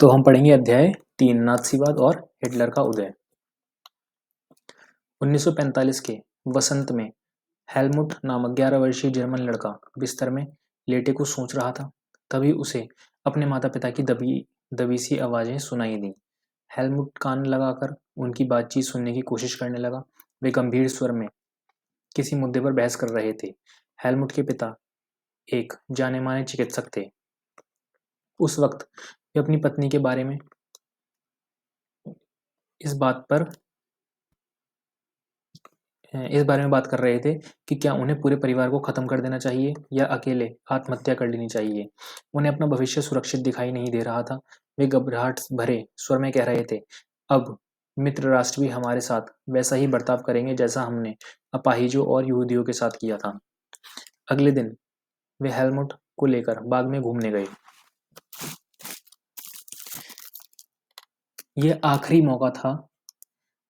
तो हम पढ़ेंगे अध्याय 3 नाथसीवाद और हिटलर का उदय। 1945 के वसंत में हेलमुट नामक 11 वर्षीय जर्मन लड़का बिस्तर में लेटे कुछ सोच रहा था। तभी उसे अपने माता पिता की दबी सी आवाजें सुनाई दी। हेलमुट कान लगाकर उनकी बातचीत सुनने की कोशिश करने लगा। वे गंभीर स्वर में किसी मुद्दे पर बहस कर रहे थे। हेलमुट के पिता एक जाने माने चिकित्सक थे। उस वक्त वे अपनी पत्नी के बारे में इस बारे में बात कर रहे थे कि क्या उन्हें पूरे परिवार को खत्म कर देना चाहिए या अकेले आत्महत्या कर लेनी चाहिए। उन्हें अपना भविष्य सुरक्षित दिखाई नहीं दे रहा था। वे घबराहट भरे स्वर में कह रहे थे, अब मित्र राष्ट्र भी हमारे साथ वैसा ही बर्ताव करेंगे जैसा हमने अपाहिजों और यहूदियों के साथ किया था। अगले दिन वे हेलमुट को लेकर बाग में घूमने गए। यह आखिरी मौका था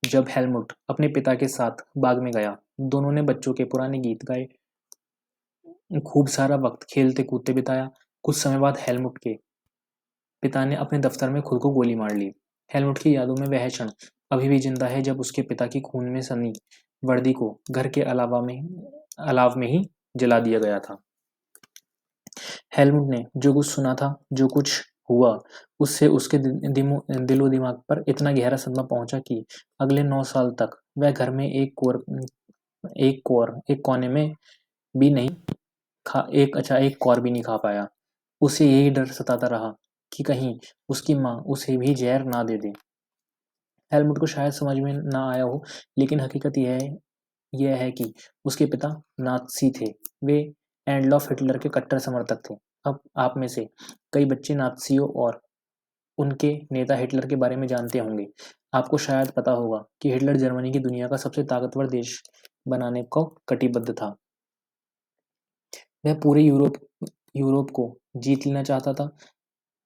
जब हेलमुट अपने पिता के साथ बाग में गया। दोनों ने बच्चों के पुराने गीत गाए, खूब सारा वक्त खेलते कूदते बिताया। कुछ समय बाद हेलमुट के पिता ने अपने दफ्तर में खुद को गोली मार ली। हेलमुट की यादों में वह क्षण अभी भी जिंदा है जब उसके पिता की खून में सनी वर्दी को घर के अलाव में ही जला दिया गया था। हेलमुट ने जो कुछ सुना था, जो कुछ हुआ, उससे उसके दिलो दिमाग पर इतना गहरा सदमा पहुंचा कि अगले 9 साल तक वह घर में एक कोने में भी नहीं एक कौर भी नहीं खा पाया। उसे यही डर सताता रहा कि कहीं उसकी माँ उसे भी जहर ना दे दे। हेलमुट को शायद समझ में ना आया हो, लेकिन हकीकत यह है कि उसके पिता नात्सी थे। वे एडोल्फ हिटलर के कट्टर समर्थक थे। अब आप में से कई बच्चे नात्सियों और उनके नेता हिटलर के बारे में जानते होंगे। आपको शायद पता होगा कि हिटलर जर्मनी की दुनिया का सबसे ताकतवर देश बनाने को कटिबद्ध था। वह पूरे यूरोप को जीत लेना चाहता था।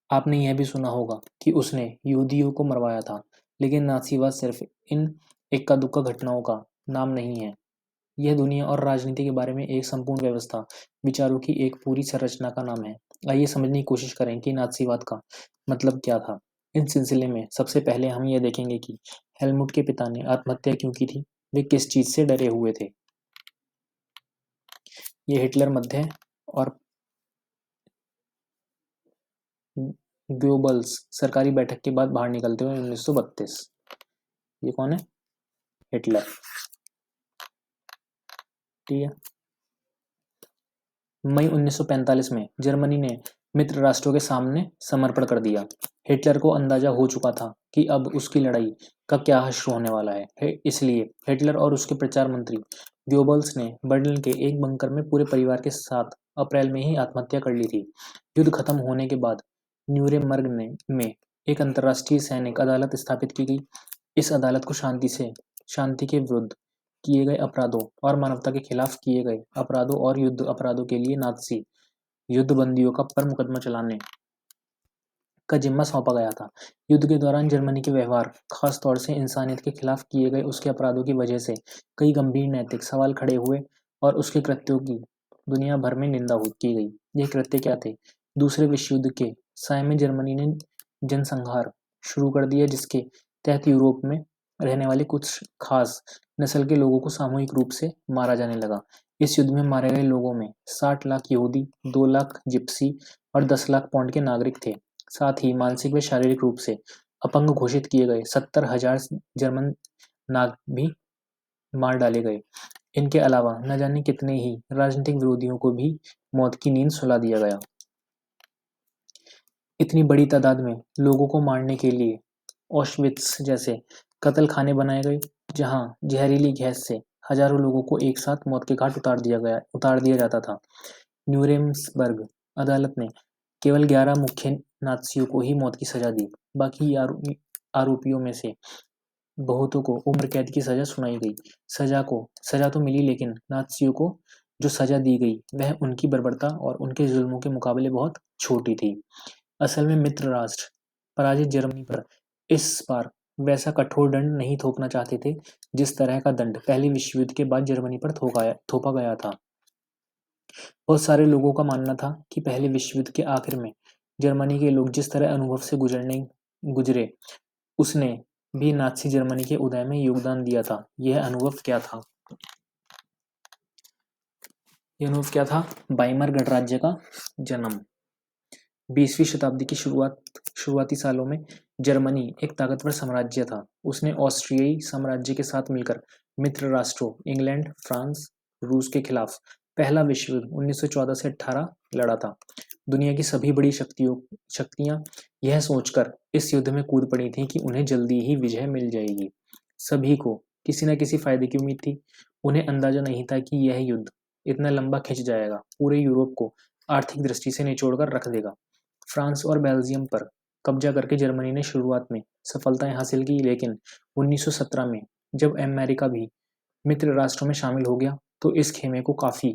आपने यह भी सुना होगा कि उसने यहूदियों को मरवाया था, लेकिन नासीवाद सिर्फ इन इक्का दुक्का घटनाओं का नाम नहीं है। यह दुनिया और राजनीति के बारे में एक संपूर्ण व्यवस्था, विचारों की एक पूरी संरचना का नाम है। आइए समझने की कोशिश करें कि नासीवाद का मतलब क्या था। इस सिलसिले में सबसे पहले हम यह देखेंगे कि हेलमुट के पिता ने आत्महत्या क्यों की थी। वे किस चीज से डरे हुए थे। ये हिटलर मध्य और गोबल्स सरकारी बैठक के बाद बाहर निकलते हुए 1932। ये कौन है? हिटलर। ठीक है। मई 1945 में जर्मनी ने मित्र राष्ट्रों के सामने समर्पण कर दिया। हिटलर को अंदाजा हो चुका था कि अब उसकी लड़ाई का क्या हश्र होने वाला है। इसलिए हिटलर और उसके प्रचार मंत्री गोबल्स ने बर्लिन के एक बंकर में पूरे परिवार के साथ अप्रैल में ही आत्महत्या कर ली थी। युद्ध खत्म होने के बाद न्यूरेमबर्ग में एक अंतर्राष्ट्रीय सैनिक अदालत स्थापित की गई। इस अदालत को शांति के विरुद्ध किए गए अपराधों और मानवता के खिलाफ किए गए अपराधों और युद्ध अपराधों के लिए नाज़ी युद्ध बंदियों पर मुकदमा चलाने का जिम्मा सौंपा गया था। युद्ध के दौरान जर्मनी के व्यवहार, खास तौर से इंसानियत के खिलाफ किए गए उसके अपराधों की वजह से कई गंभीर नैतिक सवाल खड़े हुए और उसके कृत्यों की दुनिया भर में निंदा की गई। ये कृत्य क्या थे? दूसरे विश्व युद्ध के साय में जर्मनी ने जनसंहार शुरू कर दिया, जिसके तहत यूरोप में रहने वाले कुछ खास नस्ल के लोगों को सामूहिक रूप से मारा जाने लगा। इस युद्ध में मारे गए लोगों में 60 लाख यहूदी, 2 लाख जिप्सी और 10 लाख पौंड के नागरिक थे। साथ ही मानसिक व शारीरिक रूप से अपंग घोषित किए गए 70,000 जर्मन नाग भी मार डाले गए। इनके अलावा न जाने कितने ही राजनीतिक विरोधियों को भी मौत की नींद सुला दिया गया। इतनी बड़ी तादाद में लोगों को मारने के लिए ऑशविट्स जैसे कत्ल खाने बनाए गए, जहां जहरीली गैस से हजारों लोगों को एक साथ मौत के घाट उतार दिया जाता था। न्यूरेम्सबर्ग अदालत ने केवल 11 मुख्य नात्सियों को ही मौत की सजा दी। बाकी आरोपियों में से बहुतों को उम्र कैद की सजा सुनाई गई। सजा तो मिली, लेकिन नात्सियों को जो सजा दी गई वह उनकी बर्बरता और उनके जुल्मों के मुकाबले बहुत छोटी थी। असल में मित्र राष्ट्र पराजित जर्मनी पर इस बार वैसा कठोर दंड नहीं थोपना चाहते थे जिस तरह का दंड पहले विश्व युद्ध के बाद जर्मनी पर थोपा गया था। बहुत सारे लोगों का मानना था कि पहले विश्व युद्ध के आखिर में जर्मनी के लोग जिस तरह अनुभव से गुजरे, उसने भी नाज़ी जर्मनी के उदय में योगदान दिया था। यह अनुभव क्या था? यह अनुभव क्या था? वाइमर गणराज्य का जन्म। 20वीं शताब्दी की शुरुआती सालों में जर्मनी एक ताकतवर साम्राज्य था। उसने ऑस्ट्रियाई साम्राज्य के साथ मिलकर मित्र राष्ट्रों इंग्लैंड, फ्रांस, रूस के खिलाफ पहला विश्व युद्ध 1914 से 18 लड़ा था। दुनिया की सभी बड़ी शक्तियां यह सोचकर इस युद्ध में कूद पड़ी थीं कि उन्हें जल्दी ही विजय मिल जाएगी। सभी को किसी न किसी फायदे की उम्मीद थी। उन्हें अंदाजा नहीं था कि यह युद्ध इतना लंबा खिंच जाएगा, पूरे यूरोप को आर्थिक दृष्टि से निचोड़कर रख देगा। फ्रांस और बेल्जियम पर कब्जा करके जर्मनी ने शुरुआत में सफलताएं हासिल की, लेकिन 1917 में जब अमेरिका भी मित्र राष्ट्रों में शामिल हो गया तो इस खेमे को काफी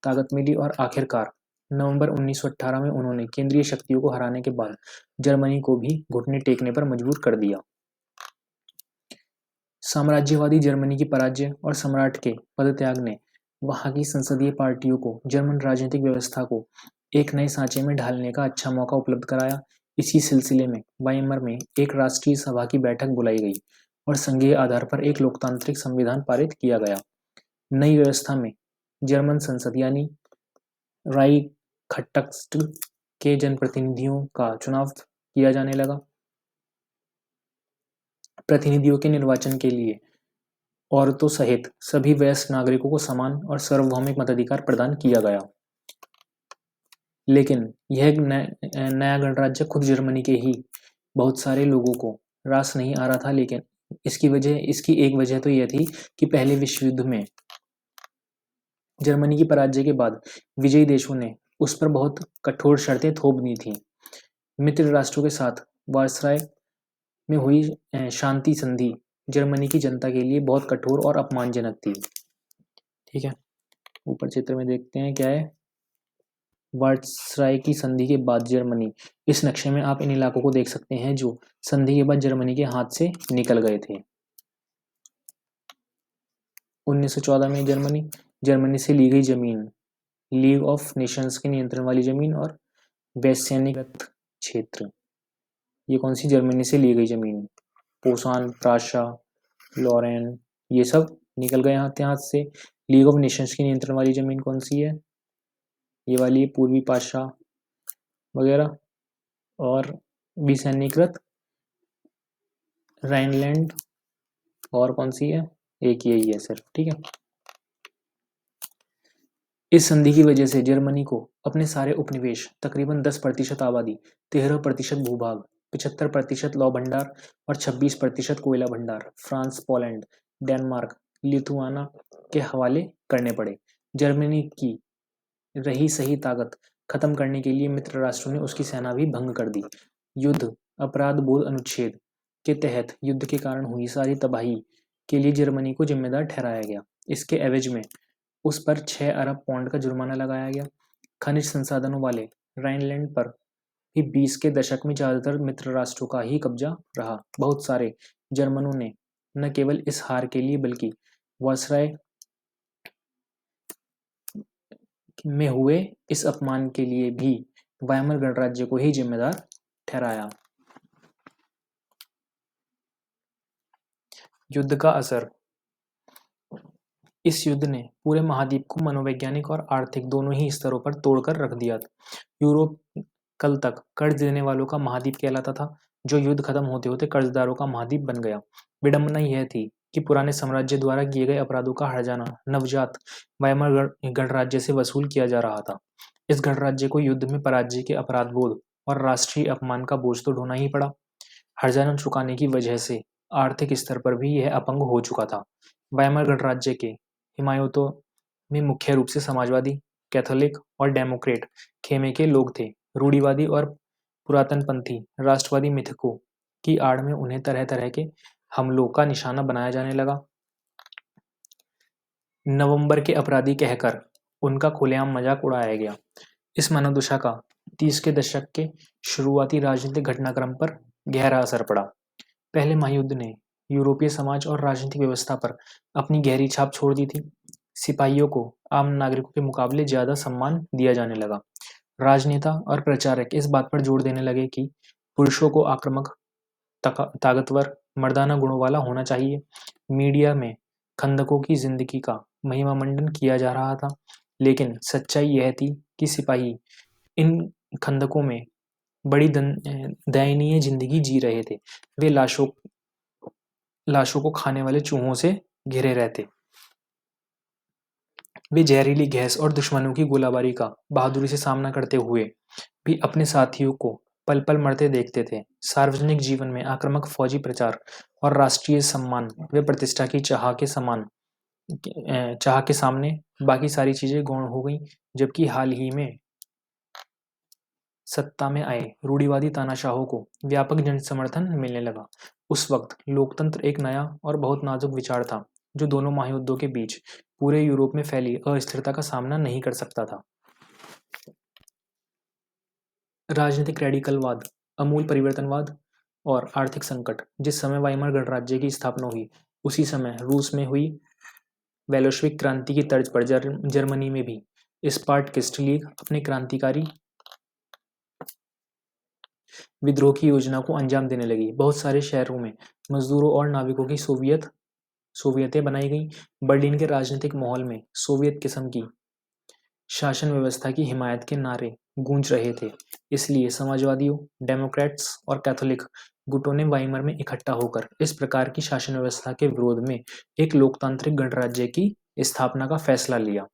ताकत मिली और आखिरकार नवंबर 1918 में उन्होंने केंद्रीय शक्तियों को हराने के बाद जर्मनी को भी घुटने टेकने पर मजबूर कर दिया। साम्राज्यवादी जर्मनी की पराजय और सम्राट के पदत्याग ने वहां की संसदीय पार्टियों को जर्मन राजनीतिक व्यवस्था को एक नए सांचे में ढालने का अच्छा मौका उपलब्ध कराया। इसी सिलसिले में वाइमर में एक राष्ट्रीय सभा की बैठक बुलाई गई और संघीय आधार पर एक लोकतांत्रिक संविधान पारित किया गया। नई व्यवस्था में जर्मन संसद यानी राइखस्टैग के जनप्रतिनिधियों का चुनाव किया जाने लगा। प्रतिनिधियों के निर्वाचन के लिए औरतों सहित सभी वयस्क नागरिकों को समान और सार्वभौमिक मताधिकार प्रदान किया गया। लेकिन यह नया गणराज्य खुद जर्मनी के ही बहुत सारे लोगों को रास नहीं आ रहा था। लेकिन इसकी एक वजह तो यह थी कि पहले विश्व युद्ध में जर्मनी की पराजय के बाद विजयी देशों ने उस पर बहुत कठोर शर्तें थोप दी थीं। मित्र राष्ट्रों के साथ वार्साय में हुई शांति संधि जर्मनी की जनता के लिए बहुत कठोर और अपमानजनक थी। ठीक है, ऊपर चित्र में देखते हैं क्या है। वार्साय की संधि के बाद जर्मनी, इस नक्शे में आप इन इलाकों को देख सकते हैं जो संधि के बाद जर्मनी के हाथ से निकल गए थे। 1914 में जर्मनी से ली गई जमीन, लीग ऑफ नेशंस के नियंत्रण वाली जमीन और वैश्यानिकृत क्षेत्र, ये कौन सी जर्मनी से ली गई जमीन? पोसान, प्राशा, लॉरेन, ये सब निकल गए हाथ से। लीग ऑफ नेशंस की नियंत्रण वाली जमीन कौन सी है? ये वाली है, पूर्वी पाशा वगैरह। और विसैन्यकृत राइनलैंड, और कौन सी है? एक यही है सिर्फ। ठीक है, इस संधि की वजह से जर्मनी को अपने सारे उपनिवेश, तकरीबन 10% आबादी, 13% भूभाग, 75% लौ भंडार और 26% कोयला भंडार फ्रांस, पोलैंड, डेनमार्क, लिथुआना के हवाले करने पड़े। जर्मनी की रही सही ताकत खत्म करने के लिए मित्र राष्ट्रों ने उसकी सेना भी भंग कर दी। युद्ध अपराध बोध अनुच्छेद के तहत युद्ध के कारण हुई सारी तबाही के लिए जर्मनी को जिम्मेदार ठहराया गया। इसके एवज में उस पर 6 अरब पौंड का जुर्माना लगाया गया। खनिज संसाधनों वाले राइनलैंड पर भी 20 के दशक में ज्यादातर मित्र राष्ट्रों का ही कब्जा रहा। बहुत सारे जर्मनों ने न केवल इस हार के लिए बल्कि वार्साय में हुए इस अपमान के लिए भी वाइमर गणराज्य को ही जिम्मेदार ठहराया। युद्ध का असर। इस युद्ध ने पूरे महाद्वीप को मनोवैज्ञानिक और आर्थिक दोनों ही स्तरों पर तोड़कर रख दिया। यूरोप कल तक कर्ज देने वालों का महाद्वीप कहलाता था, जो युद्ध खत्म होते होते कर्जदारों का महाद्वीप बन गया। विडंबना यह थी कि पुराने साम्राज्य द्वारा किए गए अपराधों का हर्जाना नवजात वाइमर गणराज्य से वसूल किया जा रहा था। इस गणराज्य को युद्ध में पराजय के अपराध बोध और राष्ट्रीय अपमान का बोझ तो ढोना ही पड़ा। हर्जाना चुकाने की वजह से आर्थिक स्तर पर भी यह अपंग हो चुका था। वाइमर गणराज्य के हिमायतों में मुख्य रूप से समाजवादी, कैथोलिक और डेमोक्रेट खेमे के लोग थे। रूढ़िवादी और पुरातनपंथी राष्ट्रवादी मिथकों की आड़ में उन्हें तरह तरह के हमलों का निशाना बनाया जाने लगा। नवंबर के अपराधी कहकर उनका खुलेआम मजाक उड़ाया गया। इस मनोदशा का 30 के दशक के शुरुआती राजनीतिक घटनाक्रम पर गहरा असर पड़ा। पहले महायुद्ध ने यूरोपीय समाज और राजनीतिक व्यवस्था पर अपनी गहरी छाप छोड़ दी थी। सिपाहियों को आम नागरिकों के मुकाबले ज्यादा सम्मान दिया जाने लगा। राजनेता और प्रचारक इस बात पर जोर देने लगे कि पुरुषों को आक्रामक, ताकतवर, मर्दाना गुणों वाला होना चाहिए। मीडिया में खंदकों की जिंदगी का महिमामंडन किया जा रहा था, लेकिन सच्चाई यह थी कि सिपाही इन खंदकों में बड़ी दयनीय जिंदगी जी रहे थे। वे लाशों को खाने वाले चूहों से घिरे रहते। वे जहरीली गैस और दुश्मनों की गोलाबारी का बहादुरी से सामना करते हुए भी अपने साथियों को पल पल मरते देखते थे। सार्वजनिक जीवन में आक्रामक फौजी प्रचार और राष्ट्रीय सम्मान व प्रतिष्ठा की चाह के सामने बाकी सारी चीजें गौण हो गईं। जबकि हाल ही में सत्ता में आए रूढ़िवादी तानाशाहों को व्यापक जन समर्थन मिलने लगा। उस वक्त लोकतंत्र एक नया और बहुत नाजुक विचार था, जो दोनों महायुद्धों के बीच पूरे यूरोप में फैली अस्थिरता का सामना नहीं कर सकता था। राजनीतिक रेडिकलवाद, अमूल परिवर्तनवाद और आर्थिक संकट। जिस समय वाइमर गणराज्य की स्थापना हुई, उसी समय रूस में हुई बेलोशविक क्रांति की तर्ज पर जर्मनी में भी स्पार्टकिस्ट लीग अपने क्रांतिकारी विद्रोह की योजना को अंजाम देने लगी। बहुत सारे शहरों में मजदूरों और नाविकों की सोवियतें बनाई गईं। बर्लिन के राजनीतिक माहौल में सोवियत किस्म की शासन व्यवस्था की हिमायत के नारे गूंज रहे थे। इसलिए समाजवादियों, डेमोक्रेट्स और कैथोलिक गुटों ने वाइमर में इकट्ठा होकर इस प्रकार की शासन व्यवस्था के विरोध में एक लोकतांत्रिक गणराज्य की स्थापना का फैसला लिया।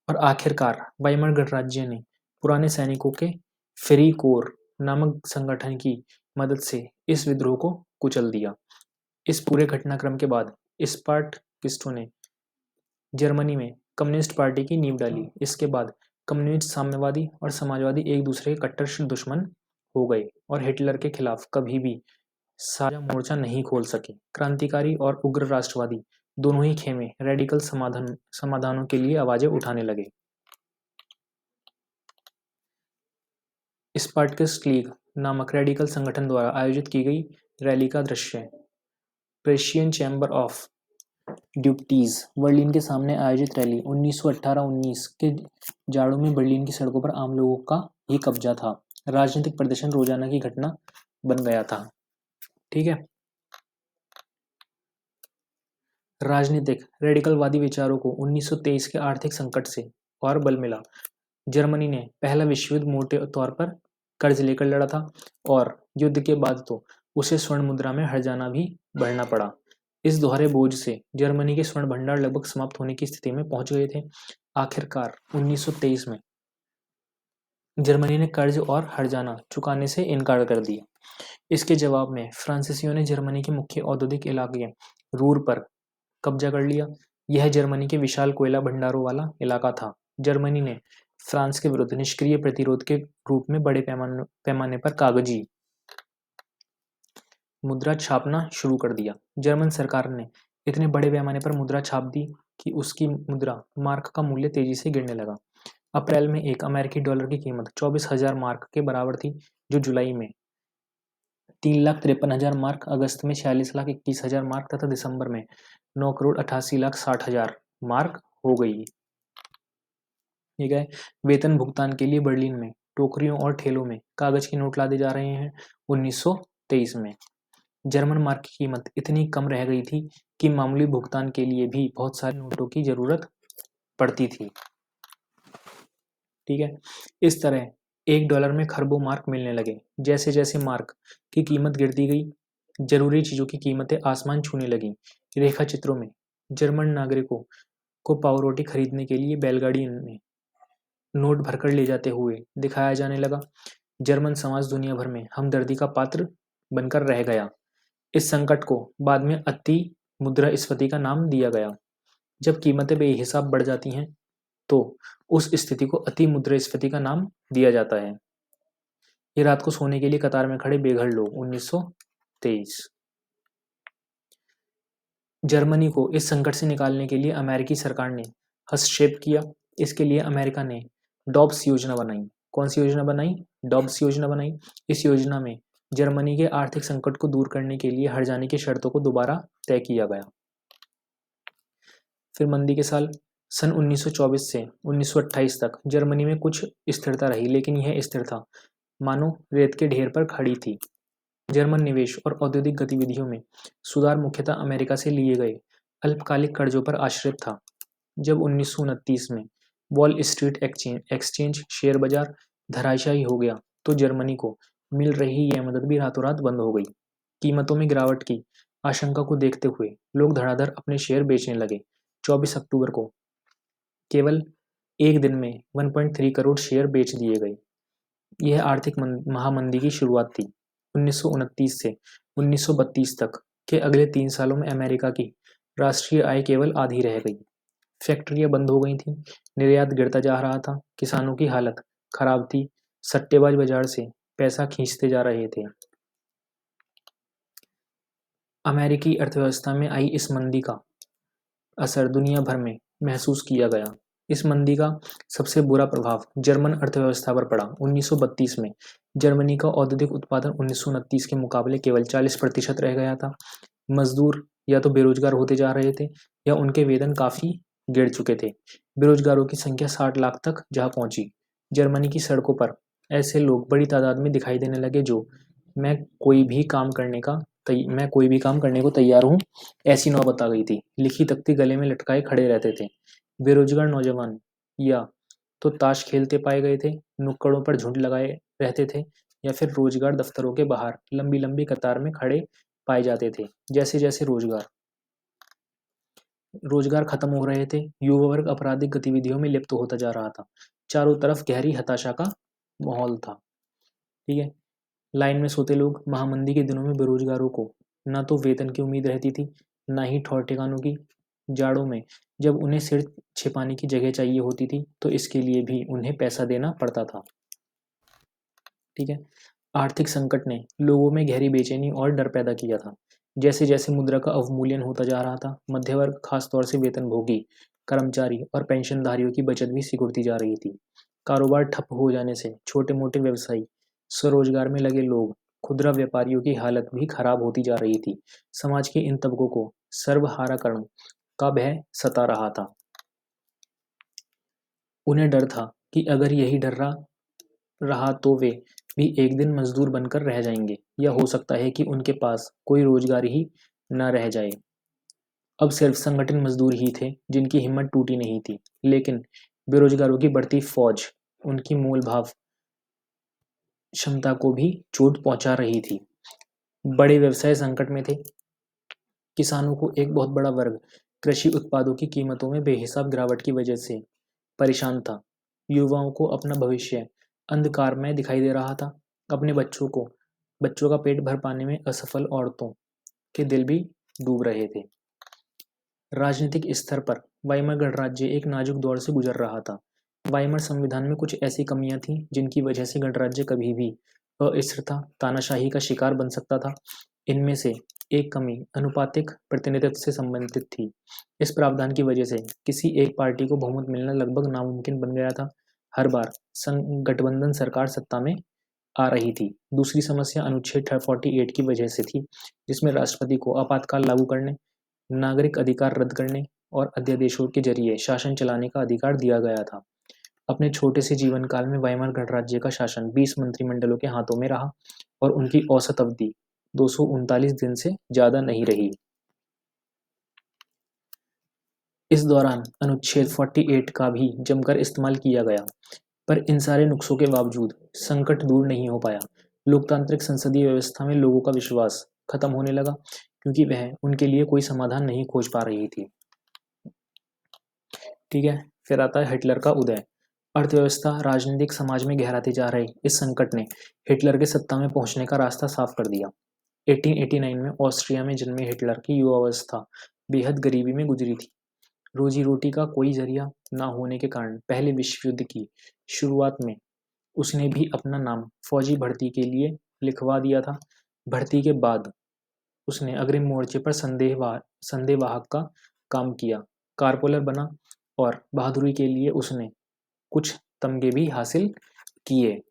और आखिरकार वाइमर गणराज्य ने पुराने सैनिकों के फ्री कोर नामक संगठन की मदद से इस विद्रोह को कुचल दिया। इस पूरे घटनाक्रम के बाद स्पार्टकिस्टों ने जर्मनी में कम्युनिस्ट पार्टी की नींव डाली। इसके बाद कम्युनिस्ट, साम्यवादी और समाजवादी एक दूसरे के कट्टर दुश्मन हो गए और हिटलर के खिलाफ कभी भी साझा मोर्चा नहीं खोल सके। क्रांतिकारी और उग्र राष्ट्रवादी दोनों ही खेमे रेडिकल समाधानों के लिए आवाजें उठाने लगे। स्पार्टकिस्ट लीग नामक रेडिकल संगठन द्वारा आयोजित की गई रैली का दृश्य प्रेशियन चैम्बर ऑफ ड्यूटीज बर्लिन के सामने आयोजित रैली 1918-19 के जाड़ों में बर्लिन की सड़कों पर आम लोगों का ही कब्जा था। राजनीतिक प्रदर्शन रोजाना की घटना बन गया था। ठीक है। राजनीतिक रेडिकलवादी विचारों को 1923 के आर्थिक संकट से और बल मिला। जर्मनी ने पहला विश्व युद्ध मोटे तौर पर कर्ज लेकर लड़ा था और युद्ध के बाद तो उसे स्वर्ण मुद्रा में हर्जाना भी भरना पड़ा। इस दोहरे बोझ से जर्मनी के स्वर्ण भंडार लगभग समाप्त होने की स्थिति में पहुंच गए थे। आखिरकार 1923 में जर्मनी ने कर्ज और हर्जाना चुकाने से इनकार कर दिया। इसके जवाब में फ्रांसीसियों ने जर्मनी के मुख्य औद्योगिक इलाके रूर पर कब्जा कर लिया। यह जर्मनी के विशाल कोयला भंडारों वाला इलाका था। जर्मनी ने फ्रांस के विरुद्ध निष्क्रिय प्रतिरोध के रूप में बड़े पैमाने पर कागजी मुद्रा छापना शुरू कर दिया। जर्मन सरकार ने इतने बड़े पैमाने पर मुद्रा छाप दी कि उसकी मुद्रा मार्क का मूल्य तेजी से गिरने लगा। अप्रैल में एक अमेरिकी डॉलर की कीमत 24,000 मार्क के बराबर थी, जो जुलाई में 3,53,000 मार्क, अगस्त में 46,21,000 मार्क तथा दिसंबर में 9,88,60,000 मार्क हो गई। ठीक है। वेतन भुगतान के लिए बर्लिन में टोकरियों और ठेलों में कागज के नोट लादे जा रहे हैं। 1923 में जर्मन मार्क की कीमत इतनी कम रह गई थी कि मामूली भुगतान के लिए भी बहुत सारे नोटों की जरूरत पड़ती थी। ठीक है। इस तरह $1 में खरबों मार्क मिलने लगे। जैसे जैसे मार्क की कीमत गिरती गई, जरूरी चीजों की कीमतें आसमान छूने लगी। रेखा चित्रों में जर्मन नागरिकों को पावरोटी खरीदने के लिए बैलगाड़ी में नोट भरकर ले जाते हुए दिखाया जाने लगा। जर्मन समाज दुनिया भर में हमदर्दी का पात्र बनकर रह गया। इस संकट को बाद में अति मुद्रास्फीति का नाम दिया गया। जब कीमतें बेहिसाब बढ़ जाती हैं तो उस स्थिति को अति मुद्रास्फीति का नाम दिया जाता है। ये रात को सोने के लिए कतार में खड़े बेघर लोग। 1923 जर्मनी को इस संकट से निकालने के लिए अमेरिकी सरकार ने हस्तक्षेप किया। इसके लिए अमेरिका ने डॉब्स योजना बनाई। कौन सी योजना बनाई? डॉब्स योजना बनाई। इस योजना में जर्मनी के आर्थिक संकट को दूर करने के लिए हर्जाने की शर्तों को दोबारा तय किया गया। फिर मंदी के साल सन 1924 से 1928 तक जर्मनी में कुछ स्थिरता रही, लेकिन यह स्थिरता मानो रेत के ढेर पर खड़ी थी। जर्मन निवेश और औद्योगिक गतिविधियों में सुधार मुख्यतः अमेरिका से लिए गए अल्पकालिक कर्जों पर आश्रित था। जब 1929 में वॉल स्ट्रीट एक्सचेंज शेयर बाजार धराशायी हो गया, तो जर्मनी को मिल रही यह मदद भी रातों रात बंद हो गई। कीमतों में गिरावट की आशंका को देखते हुए लोग धड़ाधड़ अपने शेयर बेचने लगे। 24 अक्टूबर को केवल एक दिन में 1.3 करोड़ शेयर बेच दिए गए। यह आर्थिक महामंदी की शुरुआत थी। 1929 से 1932 तक के अगले 3 सालों में अमेरिका की राष्ट्रीय आय केवल आधी रह गई। फैक्ट्रियां बंद हो गई थीं, निर्यात गिरता जा रहा था, किसानों की हालत खराब थी, सट्टेबाज बाजार से पैसा खींचते जा रहे थे। अमेरिकी अर्थव्यवस्था में आई इस मंदी का असर दुनिया भर में महसूस किया गया। इस मंदी का सबसे बुरा प्रभाव जर्मन अर्थव्यवस्था पर पड़ा। 1932 में जर्मनी का औद्योगिक उत्पादन 1929 के मुकाबले केवल 40% रह गया था। मजदूर या तो बेरोजगार होते जा रहे थे या उनके वेतन काफ़ी गिर चुके थे। बेरोजगारों की संख्या 60 लाख तक जा पहुंची। जर्मनी की सड़कों पर ऐसे लोग बड़ी तादाद में दिखाई देने लगे जो मैं कोई भी काम करने को तैयार हूँ ऐसी नौबत आ गई थी। लिखी तख्ती गले में लटकाए खड़े रहते थे। बेरोजगार नौजवान या तो ताश खेलते पाए गए थे, नुक्कड़ों पर झुंड लगाए रहते थे, या फिर रोजगार दफ्तरों के बाहर लंबी लंबी कतार में खड़े पाए जाते थे। जैसे जैसे रोजगार खत्म हो रहे थे, युवा वर्ग आपराधिक गतिविधियों में लिप्त होता जा रहा था। चारों तरफ गहरी हताशा का माहौल था। ठीक है। लाइन में सोते लोग। महामंदी के दिनों में बेरोजगारों को ना तो वेतन की उम्मीद रहती थी, ना ही ठौर ठिकानों की। जाड़ों में जब उन्हें सिर छिपाने की जगह चाहिए होती थी, तो इसके लिए भी उन्हें पैसा देना पड़ता था। ठीक है। आर्थिक संकट ने लोगों में गहरी बेचैनी और डर पैदा किया था। जैसे जैसे मुद्रा का अवमूल्यन होता जा रहा था, मध्य वर्ग, खासतौर से वेतनभोगी कर्मचारी और पेंशनधारियों की बचत भी सिकुड़ती जा रही थी। कारोबार ठप हो जाने से छोटे मोटे व्यवसायी, स्वरोजगार में लगे लोग, खुदरा व्यापारियों की हालत भी खराब होती जा रही थी। समाज के इन तबकों को सर्वहाराकरण का भय सता रहा था। उन्हें डर था कि अगर यही डर रहा तो वे भी एक दिन मजदूर बनकर रह जाएंगे, या हो सकता है कि उनके पास कोई रोजगार ही न रह जाए। अब सिर्फ संगठन मजदूर ही थे जिनकी हिम्मत टूटी नहीं थी, लेकिन बेरोजगारों की बढ़ती फौज उनकी मूल भाव क्षमता को भी चोट पहुंचा रही थी। बड़े व्यवसाय संकट में थे। किसानों को एक बहुत बड़ा वर्ग कृषि उत्पादों की कीमतों में बेहिसाब गिरावट की वजह से परेशान था। युवाओं को अपना भविष्य अंधकार में दिखाई दे रहा था। अपने बच्चों का पेट भर पाने में असफल औरतों के दिल भी डूब रहे थे। राजनीतिक स्तर पर वाइमर गणराज्य एक नाजुक दौर से गुजर रहा था। वाइमर संविधान में कुछ ऐसी कमियां थीं जिनकी वजह से गणराज्य कभी भी अस्थिरता, तानाशाही का शिकार बन सकता था। इनमें से एक कमी अनुपातिक प्रतिनिधित्व से संबंधित थी। इस प्रावधान की वजह से किसी एक पार्टी को बहुमत मिलना लगभग नामुमकिन बन गया था। हर बार गठबंधन सरकार सत्ता में आ रही थी। दूसरी समस्या अनुच्छेद 48 की वजह से थी, जिसमें राष्ट्रपति को आपातकाल लागू करने, नागरिक अधिकार रद्द करने और अध्यादेशों के जरिए शासन चलाने का अधिकार दिया गया था। अपने छोटे से जीवन काल में वाइमार गणराज्य का शासन 20 मंत्रिमंडलों के हाथों में रहा और उनकी औसत अवधि 239 दिन से ज्यादा नहीं रही। इस दौरान अनुच्छेद 48 का भी जमकर इस्तेमाल किया गया, पर इन सारे नुक्सों के बावजूद संकट दूर नहीं हो पाया। लोकतांत्रिक संसदीय व्यवस्था में लोगों का विश्वास खत्म होने लगा, क्योंकि वह उनके लिए कोई समाधान नहीं खोज पा रही थी। ठीक है। फिर आता है हिटलर का उदय। अर्थव्यवस्था, राजनीतिक, समाज में गहराते जा रहे इस संकट ने हिटलर के सत्ता में पहुंचने का रास्ता साफ कर दिया। 1889 में ऑस्ट्रिया में जन्मे हिटलर की युवावस्था बेहद गरीबी में गुजरी थी। रोजी रोटी का कोई जरिया ना होने के कारण पहले विश्व युद्ध की शुरुआत में उसने भी अपना नाम फौजी भर्ती के लिए लिखवा दिया था। भर्ती के बाद उसने अग्रिम मोर्चे पर संदेहवाहक का काम किया, कारपोलर बना और बहादुरी के लिए उसने कुछ तमगे भी हासिल किए।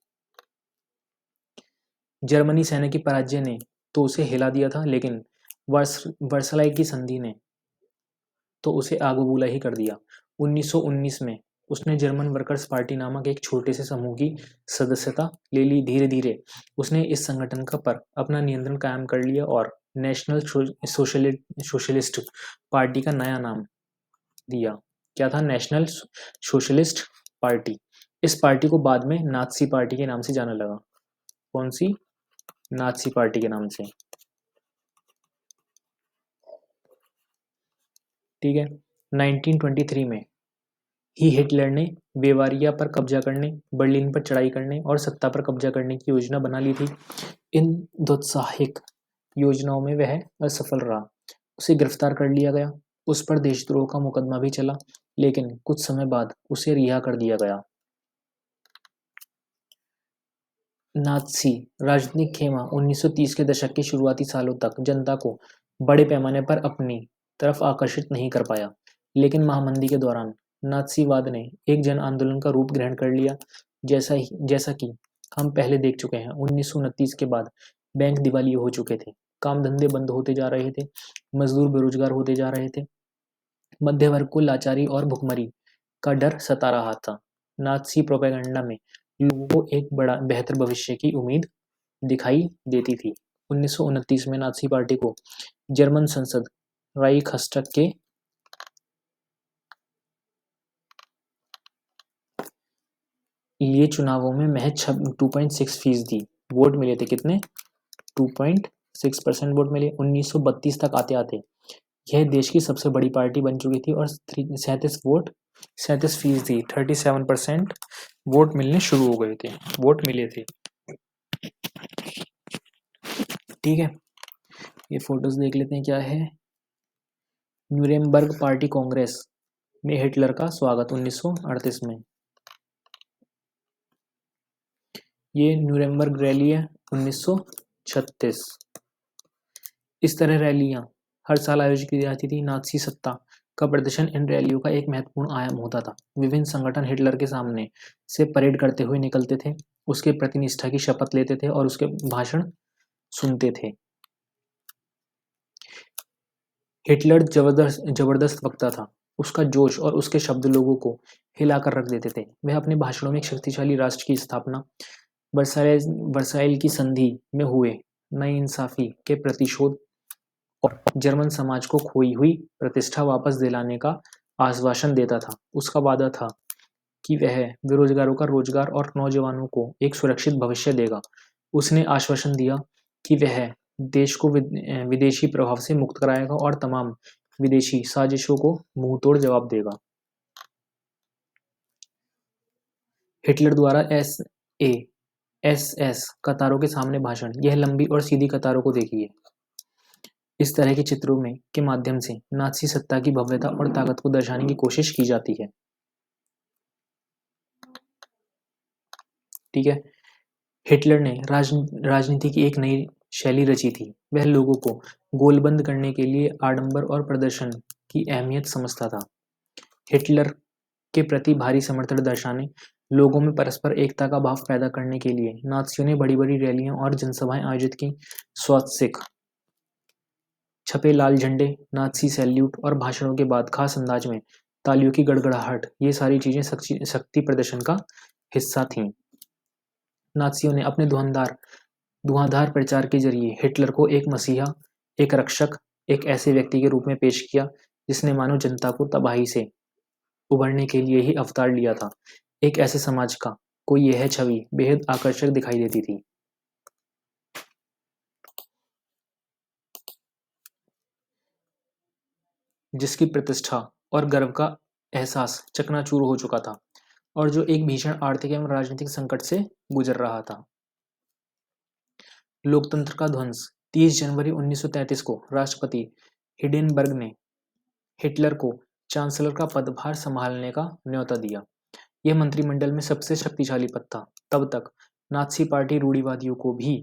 जर्मनी सेना की पराजय ने तो उसे हिला दिया था, लेकिन वर्सलाई की संधि ने तो उसे आगबूला ही कर दिया। 1919 में उसने जर्मन वर्कर्स पार्टी नामक एक छोटे से समूह की सदस्यता ले ली। धीरे धीरे उसने इस संगठन का पर अपना नियंत्रण कायम कर लिया और नेशनल सोशलिस्ट पार्टी का नया नाम दिया। क्या था? National socialist party. इस पार्टी को बाद में नात्सी पार्टी के नाम से जाना लगा। कौन सी? नात्सी पार्टी के नाम से। ठीक है। 1923 में ही हिटलर ने बेवारिया पर कब्जा करने, बर्लिन पर चढ़ाई करने और सत्ता पर कब्जा करने की योजना बना ली थी। इन दुस्साहसिक योजनाओं में वह असफल रहा। उसे गिरफ्तार कर लिया गया। उस पर देशद्रोह का मुकदमा भी चला, लेकिन कुछ समय बाद उसे रिहा कर दिया गया। नात्सी राजनीतिक खेमा 1930 के दशक के शुरुआती सालों तक जनता को बड़े पैमाने पर अपनी तरफ आकर्षित नहीं कर पाया, लेकिन महामंदी के दौरान नात्सीवाद ने एक जन आंदोलन का रूप ग्रहण कर लिया। जैसा कि हम पहले देख चुके हैं, 1929 के बाद बैंक दिवालिये हो चुके थे, काम धंधे बंद होते जा रहे थे, मजदूर बेरोजगार होते जा रहे थे, मध्य वर्ग को लाचारी और भुखमरी का डर सता रहा था। नात्सी प्रोपेगेंडा में लोगों को एक बड़ा बेहतर भविष्य की उम्मीद दिखाई देती थी। 1929 में नात्सी पार्टी को जर्मन संसद राइखस्टग के लिए चुनावों में महज 2.6% वोट मिले थे। कितने? 2.6% वोट मिले। 1932 तक आते आते यह देश की सबसे बड़ी पार्टी बन चुकी थी और 37% 37% वोट मिलने शुरू हो गए थे, वोट मिले थे। ठीक है, ये फोटोज देख लेते हैं क्या है। न्यूरेमबर्ग पार्टी कांग्रेस में हिटलर का स्वागत 1938 में। ये न्यूरेमबर्ग रैली है 1936। इस तरह रैलियां हर साल आयोजित की जाती थी। नात्सी सत्ता का प्रदर्शन इन रैलियों का एक महत्वपूर्ण आयाम होता था। विभिन्न संगठन हिटलर के सामने से परेड करते हुए निकलते थे, उसके प्रति निष्ठा की शपथ लेते थे और उसके भाषण सुनते थे। हिटलर जबरदस्त वक्ता था। उसका जोश और उसके शब्द लोगों को हिलाकर रख देते थे। वह अपने भाषणों में एक शक्तिशाली राष्ट्र की स्थापना, वर्साइल की संधि में हुए नाइंसाफी के प्रतिशोध और जर्मन समाज को खोई हुई प्रतिष्ठा वापस दिलाने का आश्वासन देता था। उसका वादा था कि वह बेरोजगारों का रोजगार और नौजवानों को एक सुरक्षित भविष्य देगा। उसने आश्वासन दिया कि वह देश को विदेशी प्रभाव से मुक्त कराएगा और तमाम विदेशी साजिशों को मुंहतोड़ जवाब देगा। हिटलर द्वारा एस कतारों के सामने भाषण। यह लंबी और सीधी कतारों को देखिए। इस तरह के चित्रों में के माध्यम से नात्सी सत्ता की भव्यता और ताकत को दर्शाने की कोशिश की जाती है। ठीक है। हिटलर ने राजनीति की एक नई शैली रची थी। वह लोगों को गोलबंद करने के लिए आडंबर और प्रदर्शन की अहमियत समझता था। हिटलर के प्रति भारी समर्थन दर्शाने, लोगों में परस्पर एकता का भाव पैदा करने के लिए नात्सियों ने बड़ी बड़ी रैलियां और जनसभाएं आयोजित की। स्वैच्छिक छपे लाल झंडे, नात्सी सैल्यूट और भाषणों के बाद खास अंदाज में तालियों की गड़गड़ाहट, ये सारी चीजें शक्ति प्रदर्शन का हिस्सा थीं। नात्सियों ने अपने धुआंधार प्रचार के जरिए हिटलर को एक मसीहा, एक रक्षक, एक ऐसे व्यक्ति के रूप में पेश किया जिसने मानव जनता को तबाही से उभरने के लिए ही अवतार लिया था। एक ऐसे समाज का कोई यह छवि बेहद आकर्षक दिखाई देती थी। जिसकी प्रतिष्ठा और गर्व का एहसास चकनाचूर हो चुका था और जो एक भीषण आर्थिक एवं राजनीतिक संकट से गुजर रहा था। लोकतंत्र का ध्वंस। 30 जनवरी 1933 को राष्ट्रपति हिडेनबर्ग ने हिटलर को चांसलर का पदभार संभालने का न्योता दिया। यह मंत्रिमंडल में सबसे शक्तिशाली पद था। तब तक नात्सी पार्टी रूढ़िवादियों को भी